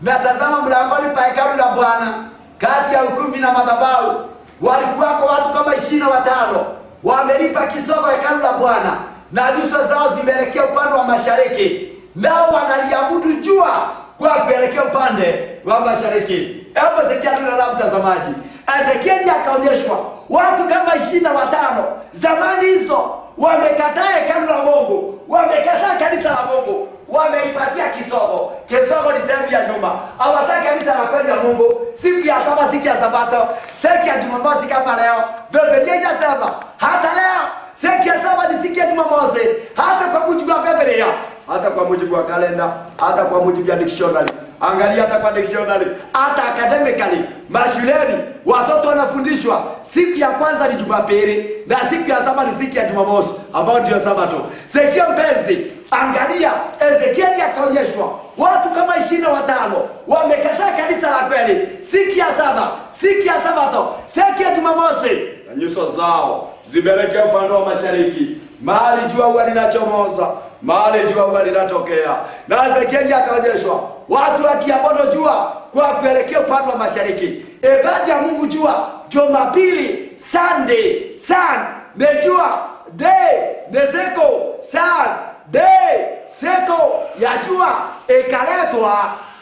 na tazama, mlangoni pa hekalu la Bwana kati ya ukumbi na madhabahu walikuwako watu kama 25 wamelipa kisogo hekalu la Bwana, na nyuso zao zimeelekea upande wa mashariki, nao wanaliabudu jua kwa kuelekea upande wa mashariki. Hapo sikia tu na mtazamaji, Ezekieli akaonyeshwa watu kama 25 zamani hizo wamekataa hekalu la Mungu, wamekataa kanisa la Mungu, wameipatia kisogo. Kisogo ni sehemu ya nyuma. Hawataka kanisa la kweli ya Mungu siku ya saba, siku ya Sabato, siku ya Jumamosi kama leo. Biblia inasema hata leo siku ya saba ni siku ya Jumamosi, hata kwa mujibu wa Biblia, hata kwa mujibu wa kalenda, hata kwa mujibu wa dictionary. Angalia, hata kwa dictionary, hata academically, mashuleni watoto wanafundishwa siku ya kwanza ni Jumapili na siku ya saba ni siku ya Jumamosi ambao ndio Sabato. Sikia mpenzi, angalia, Ezekieli akaonyeshwa watu kama 25 wamekataa kanisa la kweli siku ya saba, siku ya Sabato, siku ya Jumamosi, na nyuso zao zimeelekea upande wa mashariki, mahali jua huwa linachomoza, mahali jua huwa linatokea. Na Ezekieli akaonyeshwa watu wakiabudu jua kwa kuelekea upande wa mashariki. Ibada ya Mungu jua, Jumapili, Sunday, sun, nejua, day, nezeko, sun, day, seko ya jua ikaletwa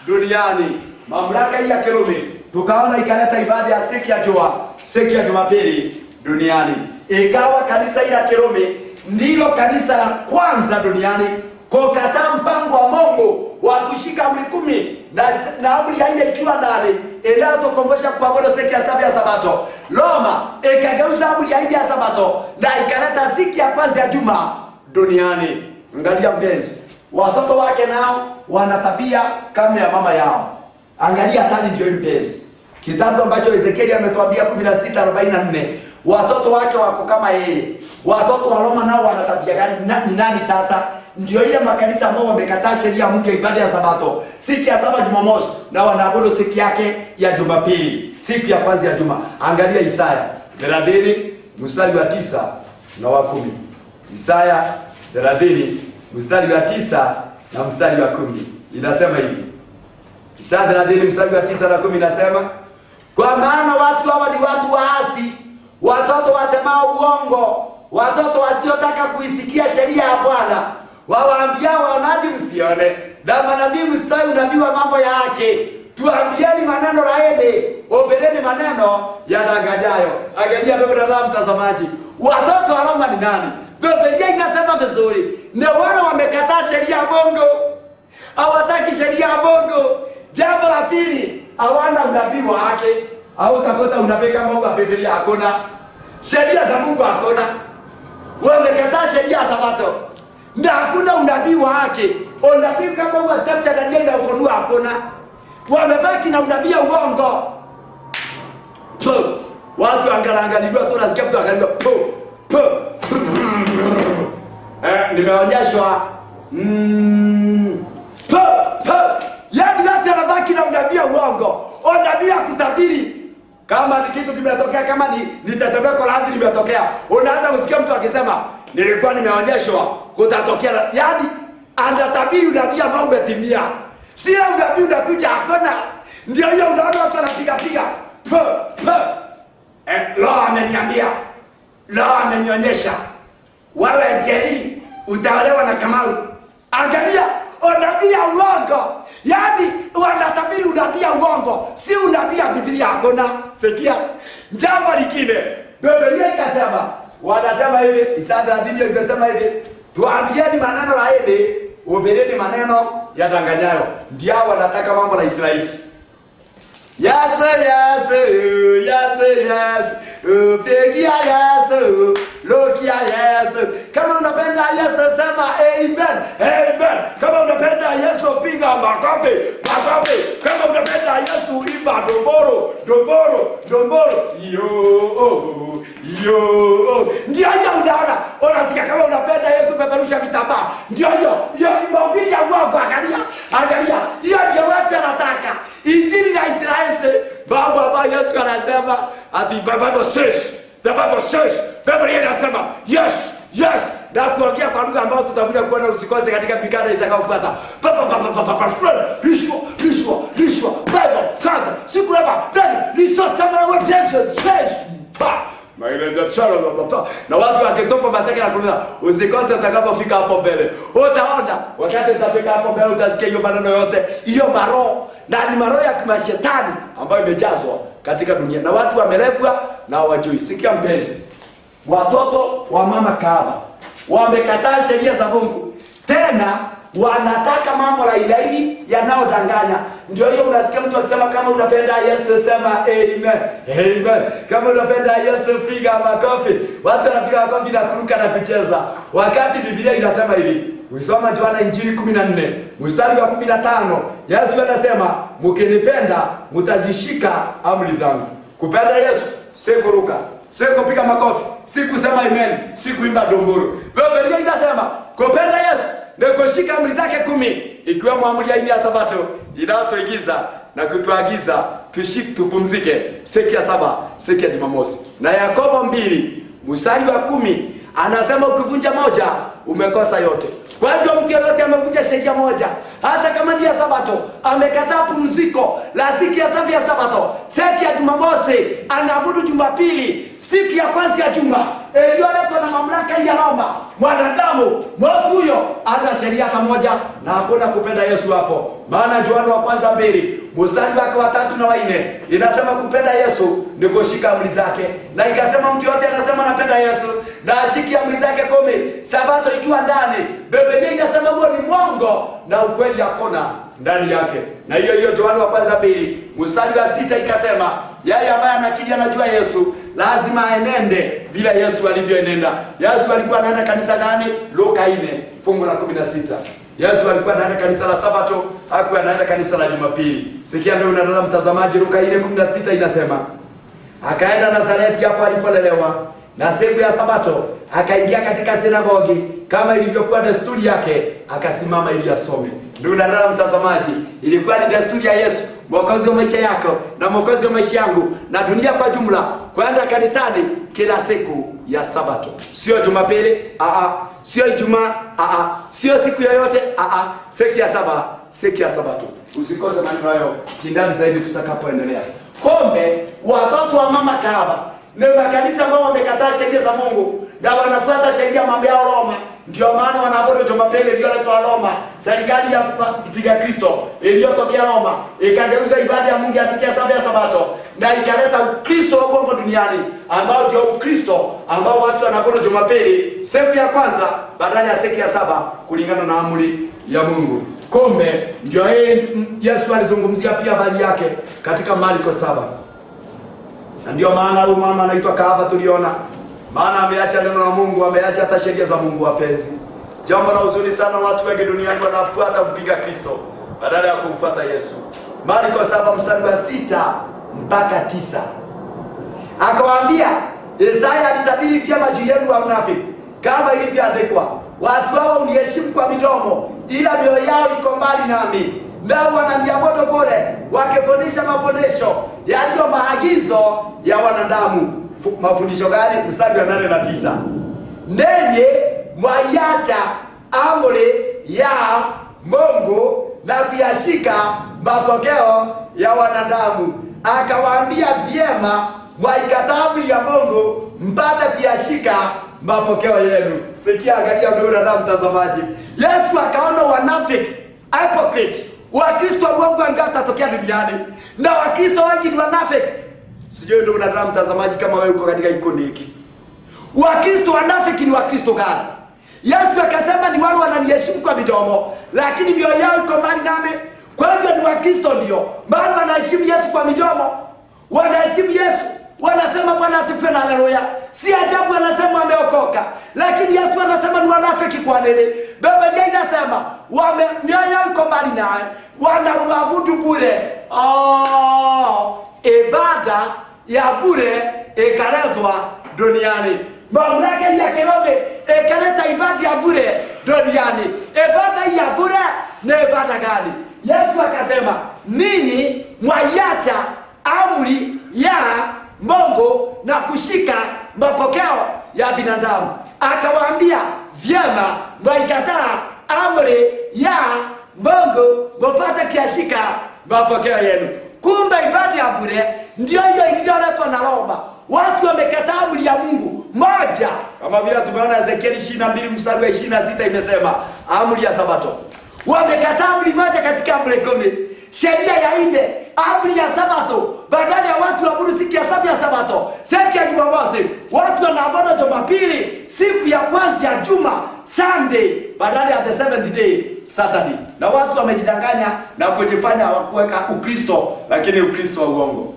duniani. Mamlaka hii ya Kirumi tukaona ikaleta ibada ya siku ya jua, siku ya Jumapili duniani. Ikawa kanisa hili la Kirumi ndilo kanisa la kwanza duniani kukataa mpango wa Mungu wa kushika amri 10 na amri ya 4 ikiwa ndani inayotukumbusha kuabudu siku ya saba ya Sabato. Roma ikageuza amri ya 4 ya Sabato na ikaleta siku ya kwanza ya juma duniani. Angalia mpenzi, watoto wake nao wana tabia kama ya mama yao. Angalia tani ndio mpenzi, kitabu ambacho Ezekieli ametuambia 16:44, watoto wake wako kama yeye. Watoto wa Roma nao wana tabia gani? Ni nani sasa? Ndio ile makanisa ambao wamekataa sheria Mungu ya ibada ya Sabato, siku ya saba Jumamosi, na wanaabudu siku yake ya Jumapili, siku ya kwanza ya juma. Angalia Isaya 30 mstari wa 9 na wa 10. Isaya 30 mstari wa 9 na mstari wa 10 inasema hivi. Isaya 30 mstari wa 9 na 10 inasema, kwa maana watu hawa ni watu waasi, watoto wasemao uongo, watoto wasiotaka kuisikia sheria ya Bwana, wawaambia waonaji msione, na manabii msitawi unabii wa mambo ya haki. Tuambieni maneno laini, ombeleni maneno yadanganyayo. Angalia ndugu na mtazamaji, watoto wa Roma ni nani? Biblia inasema vizuri, ni wale wamekataa sheria ya Mungu, hawataki sheria ya Mungu. Jambo la pili, hawana unabii wa haki. Au utakuta unabii kama Mungu wa Biblia hakuna. Sheria za Mungu hakuna. Wamekataa sheria ya Sabato. Na hakuna unabii wa haki. Unabii kama Mungu atacha Danieli na Ufunuo hakuna. wamebaki na unabii uongo. Watu angaangaliwa tu, nasikia mtu angalia nimeonyeshwa yaani watu wanabaki na unabii uongo, unabii kutabiri. Kama ni kitu kimetokea, kama ni tetemeko la ardhi limetokea, unaanza kusikia mtu akisema nilikuwa nimeonyeshwa kutatokea, yaani anatabiri unabii ambao umetimia. Si unabii unakuja hakuna. Ndio hiyo unaona watu wanapiga Roho ameniambia, Roho amenionyesha wewe Jerry utaolewa na Kamau. Angalia unabii uongo, yaani wanatabiri unabii uongo, si unabii wa Biblia hakuna. Sikia jambo lingine, Biblia ikasema, wanasema hivi, Isaya 30 ikasema hivi, tuambieni maneno la hili, ubireni maneno ya danganyayo. Ndio wanataka mambo la Israeli. Yes, pigia yes, lokia yes. Kama unapenda Yesu sema amen, amen. Kama unapenda Yesu piga makofi, makofi. Kama unapenda Yesu imba domboro, domboro, domboro. Ndio hiyo unaona. Unasikia kama unapenda Yesu peperusha vitambaa. Ndio hiyo. Hiyo imehubiri uongo, angalia. Angalia. Hiyo ndio watu wanataka. Injili la Israeli, Baba Yesu anasema ati the Bible says, Biblia inasema yes, na kuongea kwa lugha ambayo tutakuja kuona usikose katika mikanda itakayofuata. Lishwa, Bible, kanda, sikulema, lishwa stamina wa Texas, na watu wakitopa mateke na kuuliza, usikose utakapofika hapo mbele. Utaona wakati utafika hapo mbele utasikia hiyo maneno yote, hiyo maroho, na ni maroho ya kimashetani ambayo imejazwa katika dunia na watu wamelevwa na hawajui. Sikia mpenzi, watoto wa mama kahaba wamekataa sheria za Mungu, tena wanataka mambo la ilaini yanayodanganya. Ndio hiyo unasikia mtu akisema kama unapenda Yesu sema amen, amen. Kama unapenda Yesu piga makofi. Watu wanapiga makofi na kuruka na kucheza, wakati Biblia inasema hivi. Usoma Yohana Injili 14 mstari wa 15, Yesu anasema mkinipenda mtazishika amri zangu. Kupenda Yesu si kuruka, si kupiga makofi, si kusema amen, si kuimba domboro. Biblia inasema kupenda Yesu ni kushika amri zake 10, ikiwemo amri ya 4 ya Sabato inayotuigiza na kutuagiza tupumzike siku ya saba, siku ya Jumamosi. Na Yakobo 2 mstari wa 10 anasema ukivunja moja umekosa yote. Kwa hivyo mtu yote amevunja sheria moja, hata kama ni ya Sabato, amekataa pumziko la siku ya saba ya Sabato, siku ya Jumamosi anaabudu Jumapili, siku ya kwanza ya juma iliyoletwa na mamlaka ya Roma, mwanadamu mtu huyo ana sheria moja na hakuna kupenda Yesu hapo. Maana Yohana wa kwanza 2 mstari wake wa 3 na 4 inasema kupenda Yesu ni kushika amri zake, na ikasema mtu yote anasema napenda Yesu na ashiki amri zake 10, Sabato ikiwa ndani. Biblia inasema huo ni mwongo na ukweli hakuna ndani yake. Na hiyo Yohana wa kwanza 2 mstari wa 6 ikasema yeye ambaye anakiri anajua Yesu lazima aenende vile Yesu alivyoenenda. Yesu alikuwa anaenda kanisa gani? Luka 4 fungu la 16. Yesu alikuwa anaenda kanisa la Sabato, hakuwa anaenda kanisa la Jumapili. Sikia ndio unaona mtazamaji, Luka 4:16 inasema akaenda Nazareti hapo alipolelewa, na siku ya Sabato akaingia katika sinagogi kama ilivyokuwa desturi yake, akasimama ili asome. Ndio unaona mtazamaji, ilikuwa ni desturi ya Yesu, mwokozi wa maisha yako na mwokozi wa maisha yangu na dunia kwa jumla, kwenda kanisani kila siku ya Sabato. Sio Jumapili, sio Ijumaa, sio siku yoyote, siku ya saba, siku ya Sabato. Usikose maneno hayo kindani zaidi tutakapoendelea. Kombe watoto wa mama kahaba ni makanisa ambao wamekataa sheria za Mungu na wanafuata sheria mambo ya Roma. Ndio maana wanaabudu Jumapili iliyoletwa Roma. Serikali ya mpiga Kristo iliyotokea Roma ikageuza ibada ya Mungu ya siku ya saba ya Sabato na ikaleta Ukristo wa uongo duniani, ambao ndio Ukristo ambao watu wanaabudu Jumapili siku ya kwanza badala ya siku ya saba kulingana na amri ya Mungu. Kombe ndio Yesu alizungumzia pia habari yake katika Marko 7. Na ndio maana huyu mama anaitwa kahaba tuliona. Maana ameacha neno la Mungu, ameacha hata sheria za Mungu wapenzi. Jambo la huzuni sana, watu wengi duniani wanafuata mpinga Kristo badala ya kumfuata Yesu. Marko 7 mstari wa 6 mpaka 9. Akawaambia, Isaya alitabiri vyema juu yenu wa unafiki, kama ilivyoandikwa, watu hao uniheshimu kwa midomo, ila mioyo yao iko mbali nami. Nao wananiabudu bure, wakifundisha mafundisho yaliyo maagizo ya wanadamu. Mafundisho gani? Mstari wa 8 na 9. Nenye mwaiacha amri ya Mungu na kuyashika mapokeo ya wanadamu. Akawaambia, vyema mwaikataa amri ya Mungu mpate kuyashika mapokeo yenu. Sikia, angalia ndugu na mtazamaji. Yesu akaona wanafiki, hypocrite, Wakristo wa uongo wangatokea duniani, na Wakristo wengi ni wanafiki. Sijui ndugu na mtazamaji kama wewe uko katika kikundi hiki. Wakristo wanafiki ni Wakristo gani? Yesu akasema ni wale wananiheshimu kwa midomo, lakini mioyo yao iko mbali nami. Kwa hivyo ni Wakristo ndio bali wanaheshimu Yesu kwa midomo, wanaheshimu Yesu, wanasema Bwana asifiwe na haleluya. Si ajabu anasema ameokoka, lakini Yesu anasema ni wanafiki. Kwa nini? Biblia inasema mioyo yao iko mbali naye, wanamwabudu bure. Ibada ya bure ikaletwa duniani. Mamlaka ya Kirumi ikaleta ibada ya bure duniani. Ibada ya bure ni ibada gani? Yesu akasema, ninyi mwaiacha amri ya Mungu na kushika mapokeo ya binadamu. Akawaambia, vyema mwaikataa amri ya Mungu mpate kuyashika mapokeo yenu. Kumbe ibada ya bure ndio hiyo iliyoletwa na Roma. Watu wamekataa amri ya Mungu moja, kama vile tumeona Ezekieli 22 mstari wa 26 imesema amri ya Sabato. Wamekataa amri moja katika amri 10. Sheria ya 4, amri ya Sabato. Badala ya watu waabudu siku ya 7 ya Sabato, siku ya Jumamosi, watu wanaabudu Jumapili, siku ya kwanza ya juma, Sunday, badala ya the seventh day, Saturday. Na watu wamejidanganya na kujifanya kuweka Ukristo, lakini Ukristo wa uongo.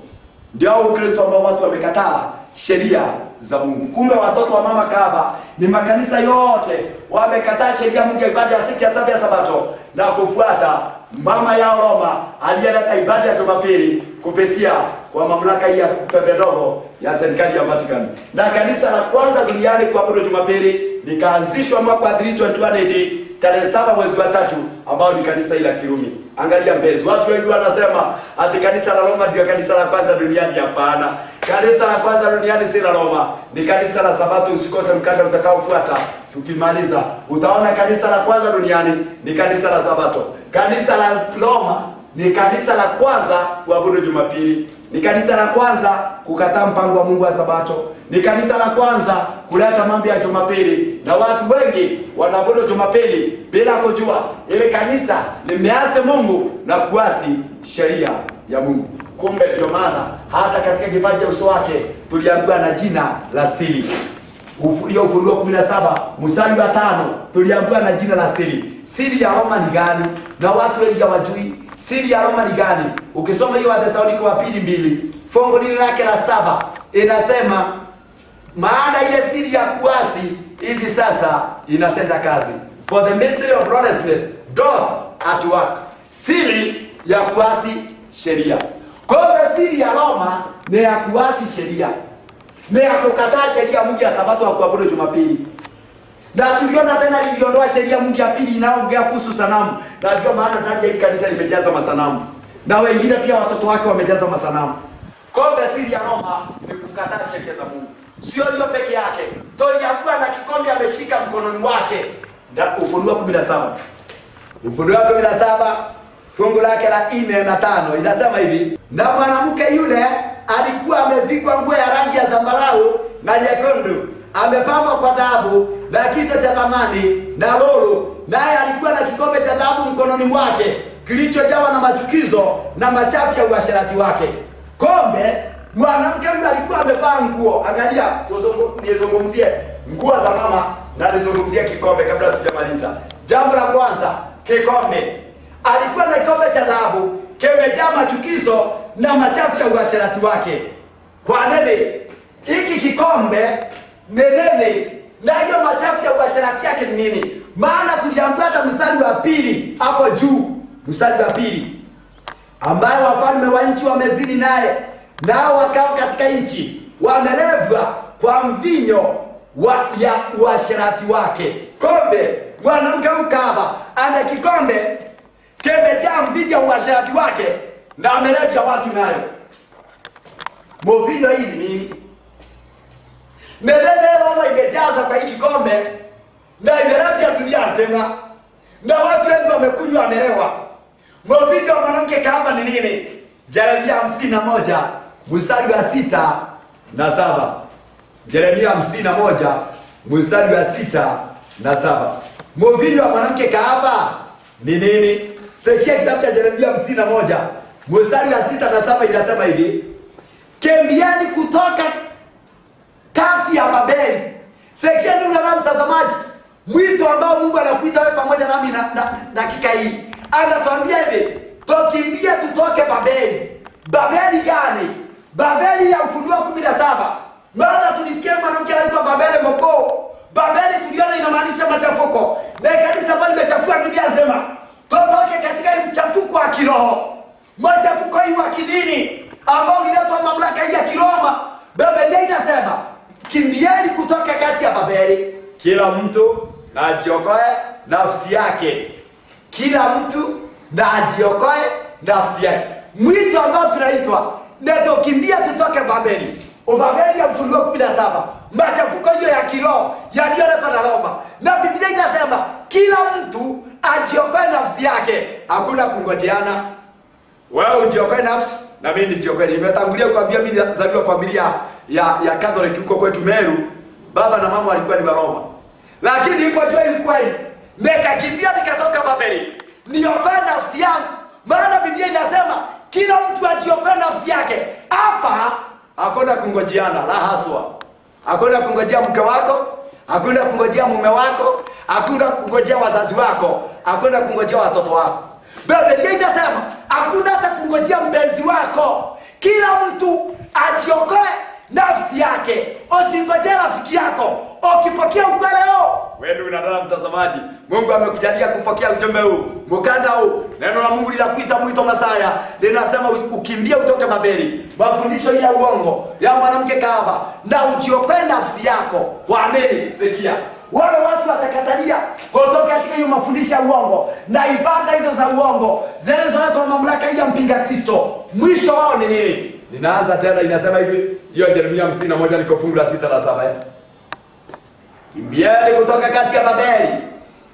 Ndio Ukristo ambao watu wamekataa sheria za Mungu. Kumbe watoto wa mama Kaba ni makanisa yote wamekataa sheria ya Mungu ya ibada ya siku ya 7 ya Sabato na kufuata mama ya Roma aliyeleta ibada ya Jumapili kupitia kwa mamlaka ya pembedogo ya serikali ya Vatican. Na kanisa la kwanza duniani kuabudu Jumapili likaanzishwa mwaka wa 321 AD tarehe 7 mwezi wa 3 ambao ni kanisa la Kirumi. Angalia mbezi, watu wengi wanasema ati kanisa la Roma ndio kanisa la kwanza duniani. Hapana. Kanisa la kwanza duniani si la Roma, ni kanisa la Sabato. Usikose mkanda utakaofuata. Tukimaliza utaona kanisa la kwanza duniani ni kanisa la Sabato. Kanisa la Roma ni kanisa la kwanza kuabudu Jumapili, ni kanisa la kwanza kukataa mpango wa Mungu wa Sabato, ni kanisa la kwanza kuleta mambo ya Jumapili, na watu wengi wanaabudu Jumapili bila kujua ile kanisa limeasi Mungu na kuasi sheria ya Mungu. Kumbe ndio maana hata katika kipaji cha uso wake tuliambiwa na jina la siri. Hiyo Ufunuo 17 mstari wa 5 tuliambiwa na jina la siri. Siri ya Roma ni gani? Na watu wengi hawajui siri ya Roma ni gani. Ukisoma hiyo Wathesalonike wa pili 2 fungu lake la 7 inasema, maana ile siri ya kuasi hivi sasa inatenda kazi. For the mystery of lawlessness doth at work. Siri ya kuasi sheria. Kwa siri ya Roma ni ya kuasi sheria, ni ya kukataa sheria Mungu ya Sabato wa kuabudu Jumapili. Na tuliona tena liliondoa sheria Mungu ya pili inaongea kuhusu sanamu. Na ndio maana ndani ya kanisa limejaza masanamu. Na wengine pia watoto wake wamejaza masanamu. Kombe siri ya Roma ni kukataa sheria za Mungu. Sio hiyo peke yake. Tuliambiwa na kikombe ameshika mkononi wake. Na Ufunuo 17. Ufunuo 17 fungu lake la 4 na 5 inasema hivi, na mwanamke yule alikuwa amevikwa nguo ya rangi ya zambarau na nyekundu, amepambwa kwa dhahabu na kito cha thamani na lulu, naye alikuwa na kikombe cha dhahabu mkononi mwake kilichojawa na machukizo na machafu ya uasherati wake. Kombe mwanamke yule alikuwa amevaa nguo. Angalia, nizungumzie nguo za mama na nizungumzie kikombe kabla tujamaliza. Jambo la kwanza, kikombe. Alikuwa na kikombe cha dhahabu kimejaa machukizo na machafu ya uasherati wake. Kwa nini? Hiki kikombe ni nini? Na hiyo machafu ya uasherati yake ni nini? Maana tuliambiwa hata mstari wa 2 hapo juu, mstari wa 2 ambaye wafalme wa nchi wamezini naye, nao wakao katika nchi, wamelevwa kwa mvinyo ya uasherati wake. Kombe, mwanamke ukaba ana kikombe kimejaa mvinyo wa uasherati wake, na amelevya watu nayo. Mvinyo hii ni nini? Mbele roho imejaza kwa hiki kikombe, na imelevya dunia nzima, na watu wengi wamekunywa, wamelewa. Mvinyo wa mwanamke kahaba ni nini? Yeremia 51 mstari wa 6 na 7. Yeremia 51 mstari wa 6 na 7. Mvinyo wa mwanamke kahaba ni nini? Sikia kitabu cha Yeremia 51 mstari wa 6 na 7, inasema hivi: Kimbieni kutoka kati ya Babeli. Sikia ndugu na mtazamaji, mwito ambao Mungu anakuita wewe pamoja nami na dakika hii. Anatuambia hivi, tukimbie tutoke Babeli. Babeli gani? Babeli ya Ufunuo 17. Maana tulisikia mwanamke anaitwa Babeli Moko. Babeli tuliona inamaanisha machafuko. Na kanisa ambalo limechafua dunia nzima. Tutoke katika mchafuko wa kiroho. Machafuko hii wa kidini ambao uliletwa mamlaka hii ya Kiroma. Biblia inasema, kimbieni kutoka kati ya Babeli, kila mtu na ajiokoe nafsi yake. Kila mtu na ajiokoe nafsi yake. Mwito ambao tunaitwa na tukimbia tutoke Babeli. Babeli ya Ufunuo 17. Machafuko hiyo ya kiroho yaliyoletwa na Roma. Na Biblia inasema kila mtu ajiokoe nafsi yake. Hakuna kungojeana. Wewe ujiokoe nafsi na mimi nijiokoe. Nimetangulia kuambia mimi nazaliwa familia ya Catholic huko kwetu Meru. Baba na mama walikuwa ni wa Roma. Lakini ilipojua ilikuwa hivi, nikakimbia nikatoka Babeli. Niokoe nafsi yangu. Maana Biblia inasema kila mtu ajiokoe nafsi yake. Hapa hakuna kungojeana, la haswa. Hakuna kungojea mke wako, hakuna kungojea mume wako, hakuna kungojea wazazi wako, hakuna kungojea watoto wako. Biblia inasema hakuna hata kungojea mpenzi wako. Kila mtu ajiokoe nafsi yake. Usingojee rafiki yako. Ukipokea ukweli huo, wewe ndugu na dada mtazamaji, Mungu amekujalia kupokea ujumbe huu, mkanda huu. Neno la Mungu linakuita mwito Masaya. Linasema ukimbie utoke Babeli. Mafundisho ya uongo ya mwanamke kahaba, na ujiokoe nafsi yako. Kwa nini? Sikia. Wale watu watakatalia kutoka katika hiyo mafundisho ya uongo na ibada hizo za uongo zilizoletwa mamlaka hii ya mpinga Kristo. Mwisho wao ni nini? Ninaanza tena, inasema hivi, hiyo Yeremia 51 liko fungu la 6 na 7. Kimbieni kutoka kati ya Babeli,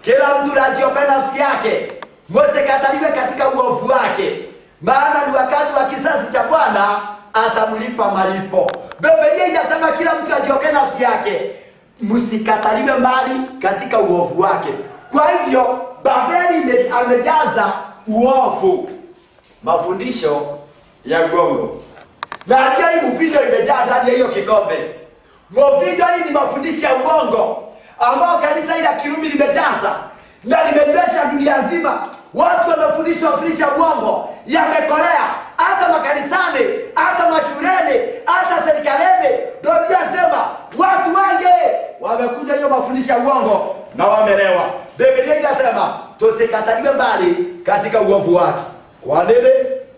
kila mtu ajiokoe nafsi yake, msikataliwe katika uovu wake, maana ni wakati wa kisasi cha Bwana, atamlipa malipo. Biblia inasema kila mtu ajiokoe nafsi yake, msikataliwe mbali katika uovu wake. Kwa hivyo Babeli amejaza uovu, mafundisho ya uongo. Na hii mvinyo imejaa ndani ya hiyo kikombe. Mvinyo hii ni mafundisho ya uongo ambao kanisa ila Kirumi limejaza na limebesha dunia nzima. Watu wamefundishwa mafundisho ya uongo, yamekolea hata makanisani, hata mashuleni, hata serikalini. Dunia nzima watu wengi wamekuja hiyo mafundisho ya uongo na wamelewa. Biblia inasema tusikataliwe mbali katika uovu wake. Kwa nini?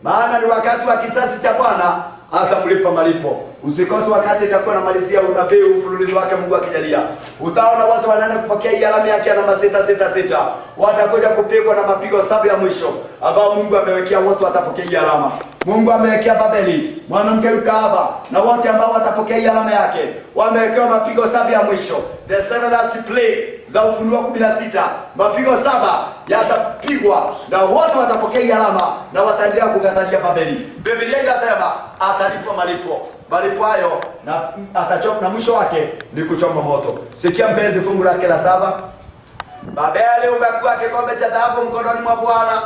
Maana ni wakati wa kisasi cha Bwana, atamlipa malipo. Usikose wakati itakuwa namalizia unabii mfululizo wake Mungu akijalia. Utaona watu wanaenda kupokea hii alama yake ya namba 666. Watakuja kupigwa na mapigo 7 ya mwisho ambao Mungu amewekea watu watapokea hii alama. Mungu amewekea Babeli, mwanamke kahaba, na wote ambao watapokea hii alama yake wamewekewa mapigo 7 ya mwisho. The 7 last plague za Ufunuo 16. Mapigo 7 yatapigwa na wote watapokea hii alama na wataendelea kukatalia Babeli. Biblia inasema atalipwa malipo. Malipo hayo na atachoma, na mwisho wake ni kuchoma moto. Sikia mpenzi, fungu lake la 7. Babeli umekuwa kikombe cha dhahabu mkononi mwa Bwana,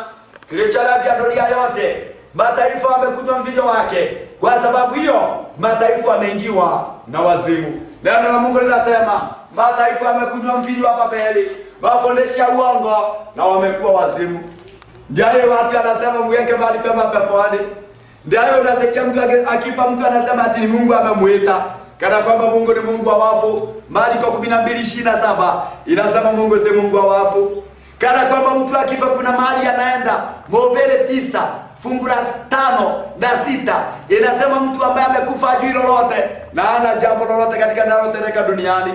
kilicholavya dunia yote. Mataifa wamekunywa mvinyo wake. Kwa sababu hiyo mataifa wameingiwa na wazimu. Neno la Mungu linasema mataifa wamekunywa mvinyo wa Babeli, mafundisho ya uongo, na wamekuwa wazimu. Ndio watu anasema mweke mbali kama peponi. Ndio unasikia mtu akifa, mtu anasema ati ni Mungu amemuita, kana kwamba Mungu ni Mungu wa wafu. Marko 12:27 inasema Mungu si Mungu wa wafu. Kana kwamba mtu akifa kuna mahali anaenda. Mhubiri 9 fungu la 5 na 6 inasema mtu ambaye amekufa hajui lolote na hana jambo lolote katika linalotendeka duniani.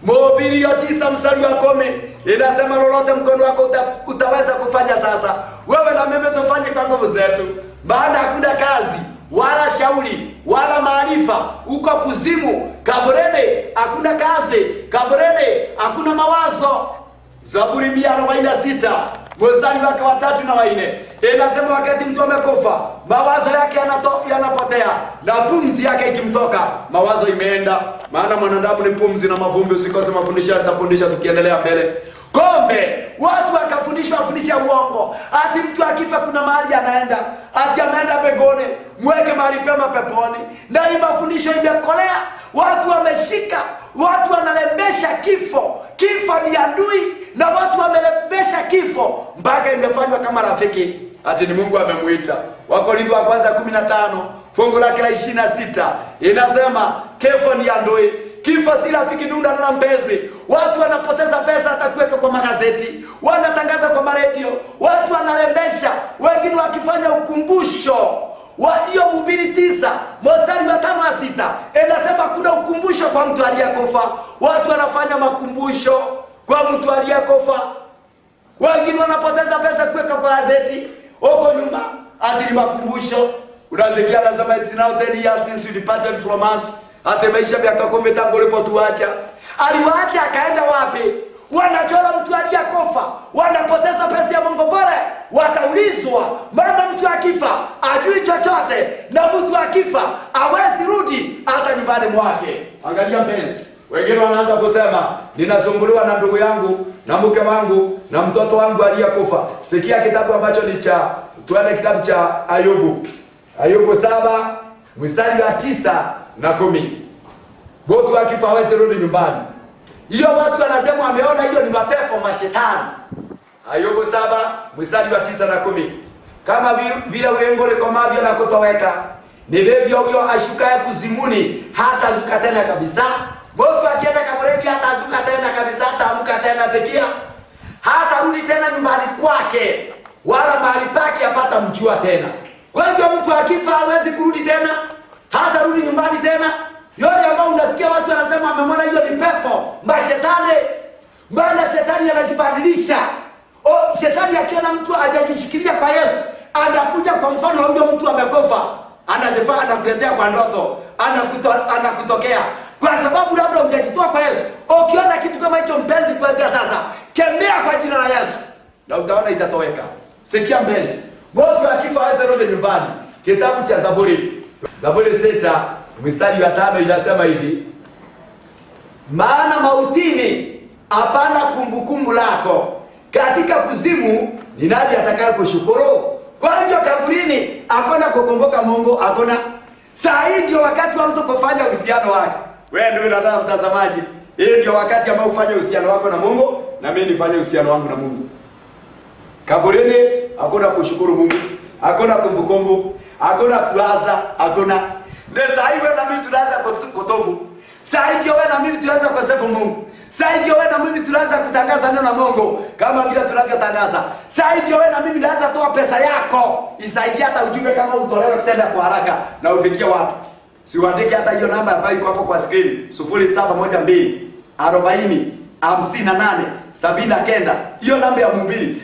Mhubiri 9 mstari wa 10 inasema lolote mkono wako utaweza kufanya sasa, wewe na mimi tufanye kwa nguvu zetu, maana hakuna kazi wala shauri wala maarifa uko kuzimu. Kaburini hakuna kazi, kaburini hakuna mawazo. Zaburi 146 mstari wake wa 3 na 4 inasema wakati mtu amekufa mawazo yake yanapotea na pumzi yake ikimtoka mawazo imeenda, maana mwanadamu ni pumzi na mavumbi. Usikose mafundisho, nitafundisha tukiendelea mbele. Kombe watu wakafundishwa wafundisha uongo, ati mtu akifa kuna mahali anaenda, ati ameenda pegoni, mweke mahali pema peponi. Na hii mafundisho imekolea, watu wameshika, watu wanalembesha kifo. Kifo ni adui na watu wamelembesha kifo mpaka imefanywa kama rafiki, ati ni Mungu amemuita. Wakorintho wa kwanza 15 fungu lake la 26 inasema kifo ni adui. Kifo si rafiki, dunda na mpenzi. Watu wanapoteza pesa hata kuweka kwa magazeti, wanatangaza kwa maredio, watu wanalembesha, wengine wakifanya ukumbusho wa hiyo Mhubiri 9 mstari wa 5 na 6 inasema kuna ukumbusho kwa mtu aliyekufa. Watu wanafanya makumbusho kwa mtu aliyekufa, wengine wanapoteza pesa kuweka kwa gazeti huko nyuma, hadi makumbusho. Unasikia lazima it's now 10 years since you departed from us. Hata maisha miaka 10 tangu ulipotuacha. Aliwaacha akaenda wapi? Wanachora mtu aliyekufa, wanapoteza pesa ya Mungu bure. Wataulizwa, maana mtu akifa ajui chochote, na mtu akifa hawezi rudi hata nyumbani mwake. Angalia mpenzi, wengine wanaanza kusema ninasumbuliwa na ndugu yangu na mke wangu na mtoto wangu aliyekufa. Sikia kitabu ambacho ni cha, tuende kitabu cha Ayubu. Ayubu 7 mstari wa 9 na 10. Mtu akifa hawezi rudi nyumbani. Hiyo watu wanasema wameona hiyo ni mapepo, mashetani. Ayubu 7 mstari wa 9 na 10. Kama vile wingu likomavyo na kutoweka, ni vivyo huyo ashukaye kuzimuni hata zuka tena kabisa. Mtu akienda kaburini hata zuka tena kabisa, hata amka tena. Sikia, hata rudi tena nyumbani kwake, wala mahali pake apata mjua tena. Kwa hivyo mtu akifa hawezi kurudi tena, hata rudi nyumbani tena. Yote ambao unasikia watu wanasema wamemwona, hiyo ni pepo, mashetani. Maana shetani anajibadilisha. Shetani akiona mtu hajajishikilia kwa Yesu, anakuja kwa mfano huyo mtu amekufa, anajifanya anakuletea kwa ndoto, anakutokea. Kwa sababu labda hujajitoa kwa Yesu. Ukiona kitu kama hicho mpenzi, kuanzia sasa kemea kwa jina la Yesu na utaona itatoweka. Sikia mpenzi, mtu akifa hawezi rudi nyumbani. Kitabu cha Zaburi 6 mstari wa 5 inasema hivi: maana mautini hapana kumbukumbu lako, katika kuzimu ni nani atakaye kushukuru? Kwa hivyo kaburini hakuna kukumbuka Mungu, hakuna. Saa hii ndio wakati wa mtu kufanya uhusiano wake. Wewe ndio unataka mtazamaji, hii ndio wakati ambao ufanye uhusiano wako na Mungu, na mimi nifanye uhusiano wangu na Mungu. Kaburini hakuna kushukuru Mungu, hakuna kumbukumbu, hakuna kuwaza, hakuna. Saa hii wewe na mimi tunaanza kutobu. Saa hii ndio wewe na mimi tunaanza kusifu Mungu. Saa hii ndio wewe na mimi tunaanza kutangaza neno la Mungu kama vile tunavyotangaza. Saa hii ndio wewe na mimi tunaanza toa pesa yako isaidie hata ujumbe kama utolewe kutenda kwa haraka na ufikie watu. Siuandike hata hiyo namba ambayo iko hapo kwa screen 0712 40 58 79. Hiyo namba ya Mhubiri.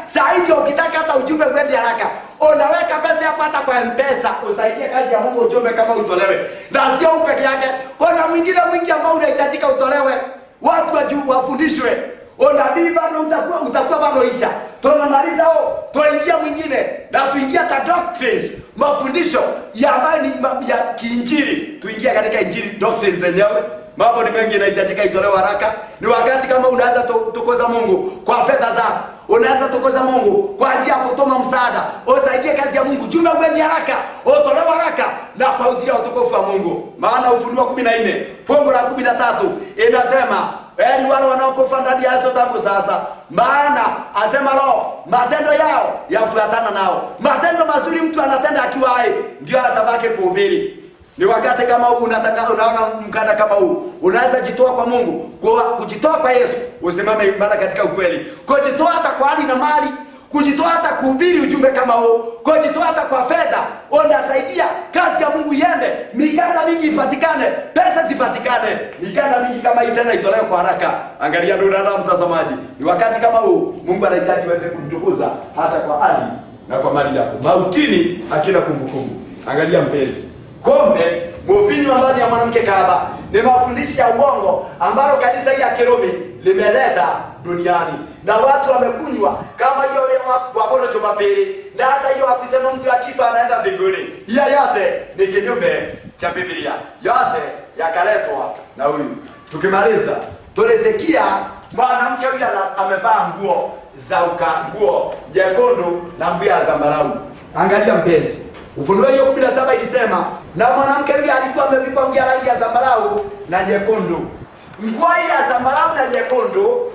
Saa hii ndio ukitaka hata ujumbe uende haraka, unaweka pesa yako hata kwa M-Pesa usaidie kazi ya Mungu, ujumbe kama utolewe. Na sio upeke yake, kuna mwingine mwingi ambao unahitajika utolewe. Watu wafundishwe. Unabii bado utakuwa bado isha. Tunamaliza tuingia mwingine na tuingia ta doctrines, mafundisho ya ambayo ni ya kiinjili. Tuingia katika injili doctrines zenyewe. Mambo ni mengi yanahitajika itolewe haraka. Ni wakati kama unaanza tukoza Mungu kwa fedha zako, unaanza tukoza Mungu kwa ajili ya kutoma msaada, usaidie kazi ya Mungu, jumbe uende haraka, utolewe haraka na kwa ajili ya utukufu wa Mungu. Maana Ufunuo 14 fungu la 13 inasema heri wale wanaokufa ndani ya Yesu tangu sasa, maana asema Roho matendo yao yafuatana nao. Matendo mazuri mtu anatenda akiwa hai ndio atabaki kuhubiri. Ni wakati kama huu unaona mkanda kama huu, unaweza jitoa kwa Mungu, kujitoa kwa Yesu, usimame imara katika ukweli. Kujitoa hata kwa hali na mali, kujitoa hata kuhubiri ujumbe kama huo, kujitoa hata kwa fedha, unasaidia kazi ya Mungu iende, mikanda mingi ipatikane, pesa zipatikane, mikanda mingi kama hii tena itolewe kwa haraka. Angalia ndugu na mtazamaji, ni wakati kama huu Mungu anahitaji uweze kumtukuza hata kwa hali na kwa mali yako. Mautini hakina kumbukumbu. Angalia mpenzi, kombe mvinyo ndani ya mwanamke kahaba ni mafundisho ya uongo ambalo kanisa hili la Kirumi limeleta duniani, na watu wamekunywa kama hiyo kwa moto Jumapili, na hata hiyo akisema mtu akifa anaenda mbinguni. Hiyo yote ni kinyume cha Biblia, yote yakaletwa na huyu. Tukimaliza tulisikia mwanamke huyu amevaa nguo za nguo nyekundu na nguo ya zambarau. Angalia mpenzi, Ufunuo hiyo 17 ilisema, na mwanamke yule alikuwa amevikwa nguo ya rangi ya zambarau na nyekundu. Nguo ya zambarau na nyekundu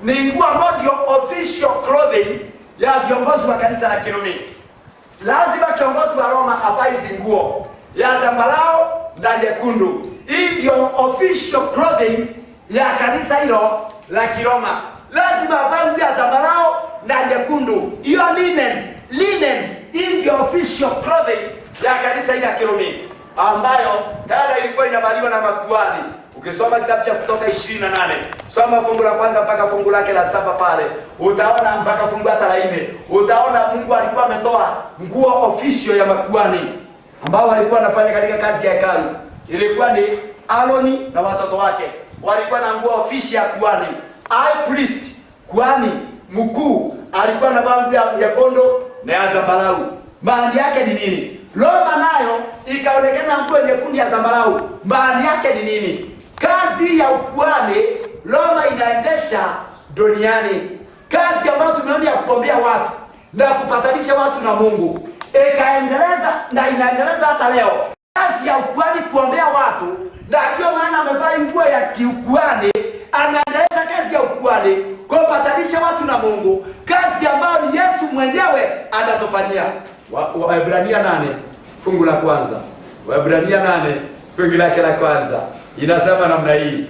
ni nguo ambayo ndio official clothing ya viongozi wa kanisa la Kirumi. Lazima kiongozi wa Roma avae hizo nguo ya zambarau na nyekundu. Hii ndio official clothing ya kanisa hilo la Kiroma. Lazima avae nguo ya zambarau na nyekundu. Hiyo linen hii ndio official clothing ya kanisa hili la Kirumi, ambayo dada ilikuwa inavaliwa na makuhani. Ukisoma kitabu cha Kutoka 28, soma fungu la kwanza mpaka fungu lake la 7 pale, utaona mpaka fungu hata la 4, utaona Mungu alikuwa ametoa nguo official ya makuhani ambao walikuwa wanafanya katika kazi ya hekalu. Ilikuwa ni Aroni na watoto wake walikuwa na nguo official ya kuhani. High priest, kuhani mkuu, alikuwa na nguo ya nyekundu na ya zambarau. Maana yake ni nini? Roma nayo ikaonekana nguo nyekundu ya zambarau. Maana yake ni nini? Kazi ya ukuhani Roma inaendesha duniani, kazi ambayo tumeona ya kuombea watu na kupatanisha watu na Mungu, ikaendeleza na inaendeleza hata leo kazi ya ukuhani, kuombea watu. Na ndio maana amevaa nguo ya kiukuhani, anaendeleza kazi ya ukuhani, kupatanisha watu na Mungu, kazi ambayo ni Yesu mwenyewe anatufanyia. Waebrania 8 fungu la kwanza. Waebrania 8 fungu lake la kwanza inasema namna hii: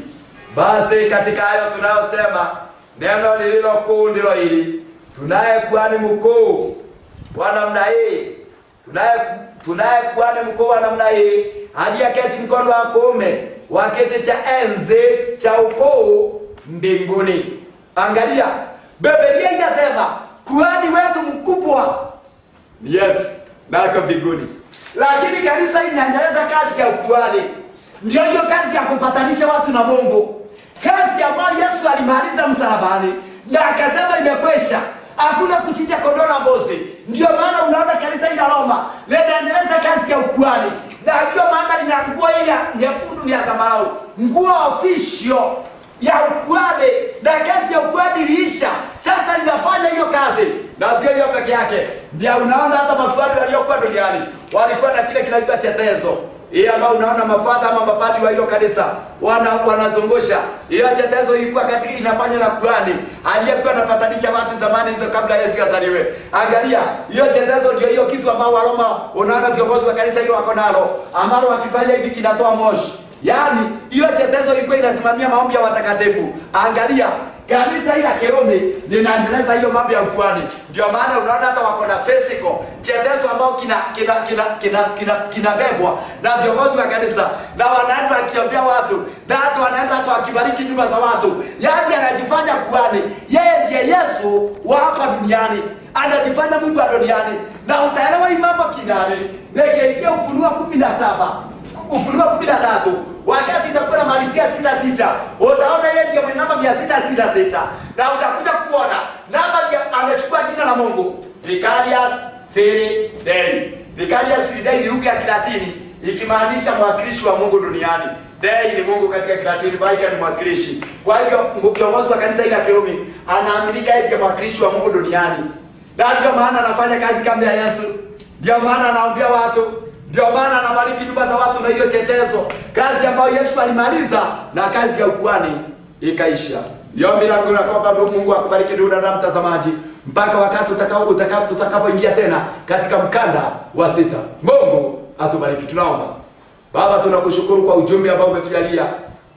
basi katika hayo tunayosema, neno lililo kuu ndilo hili, tunaye kuhani mkuu wa namna hii, tunaye kuhani mkuu wa namna hii, aliyeketi mkono wa kuume wa kiti cha enzi cha ukuu mbinguni. Angalia, Biblia inasema kuhani wetu mkubwa ni Yesu na ako mbinguni. Lakini kanisa inaendeleza kazi ya ukuhani, ndio hiyo kazi ya kupatanisha watu na Mungu, kazi ambayo Yesu alimaliza msalabani na akasema imekwisha, hakuna kuchinja kondoo na mbuzi. Ndio maana unaona kanisa hili la Roma linaendeleza kazi ya ukuhani, na ndio maana lina nguo ya nyekundu na ya zambarau, nguo official ya ukuhani. Na kazi ya ukuhani iliisha, sasa linafanya hiyo kazi. Na sio hiyo peke yake, ndio unaona hata mapadri waliokuwa duniani walikuwa na kile kinaitwa chetezo. Hii ambao unaona mafadha ama mapadri wa hilo kanisa wanazungusha. Hiyo chetezo ilikuwa katika inafanywa na kuhani aliyekuwa anapatanisha watu zamani hizo kabla Yesu azaliwe. Angalia, hiyo chetezo ndio hiyo kitu ambao Waroma unaona viongozi wa kanisa hiyo wako nalo, ambao wakifanya hivi kinatoa moshi. Yaani hiyo chetezo ilikuwa inasimamia maombi ya watakatifu. Angalia, kanisa hili la Kirumi linaendeleza hiyo mambo ya ukuhani. Ndio maana unaona hata wako na physical chetezo ambao kinabebwa na viongozi wa kanisa, na wanaenda wakiombea watu, na hata wanaenda hata wakibariki nyumba za watu. Yaani anajifanya kuhani, yeye ndiye Yesu wa hapa duniani, anajifanya Mungu wa duniani. Na utaelewa hii mambo kinani ningeingia Ufunuo 17, Ufunuo 13, wakati itakuwa na malizia 66, utaona yeye ndiye mwenye namba 666, na utakuja kuona namba amechukua jina la Mungu, Vicarius Filii Dei. Vicarius Filii Dei ni lugha ya Kilatini ikimaanisha mwakilishi wa Mungu duniani. Dei ni Mungu katika Kilatini, Vicar ni mwakilishi. Kwa hivyo kiongozi wa kanisa hili la Kirumi anaaminika yeye ndiye mwakilishi wa Mungu duniani. Na ndio maana anafanya kazi kama ya Yesu. Ndio maana anaombea watu. Ndio maana anabariki nyumba za watu na hiyo chetezo. Kazi ambayo Yesu alimaliza na kazi ya ukuhani ikaisha. Niombe langu na kwamba Mungu akubariki ndugu na mtazamaji mpaka wakati tutakapoingia tena katika mkanda wa 6. Mungu atubariki. Tunaomba. Baba, tunakushukuru kwa ujumbe ambao umetujalia.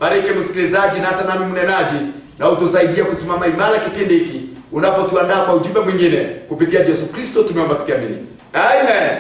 Bariki msikilizaji na hata nami mnenaji, na utusaidie kusimama imara kipindi hiki. unapotuandaa kwa ujumbe mwingine kupitia Yesu Kristo tumeomba tukiamini. Amen.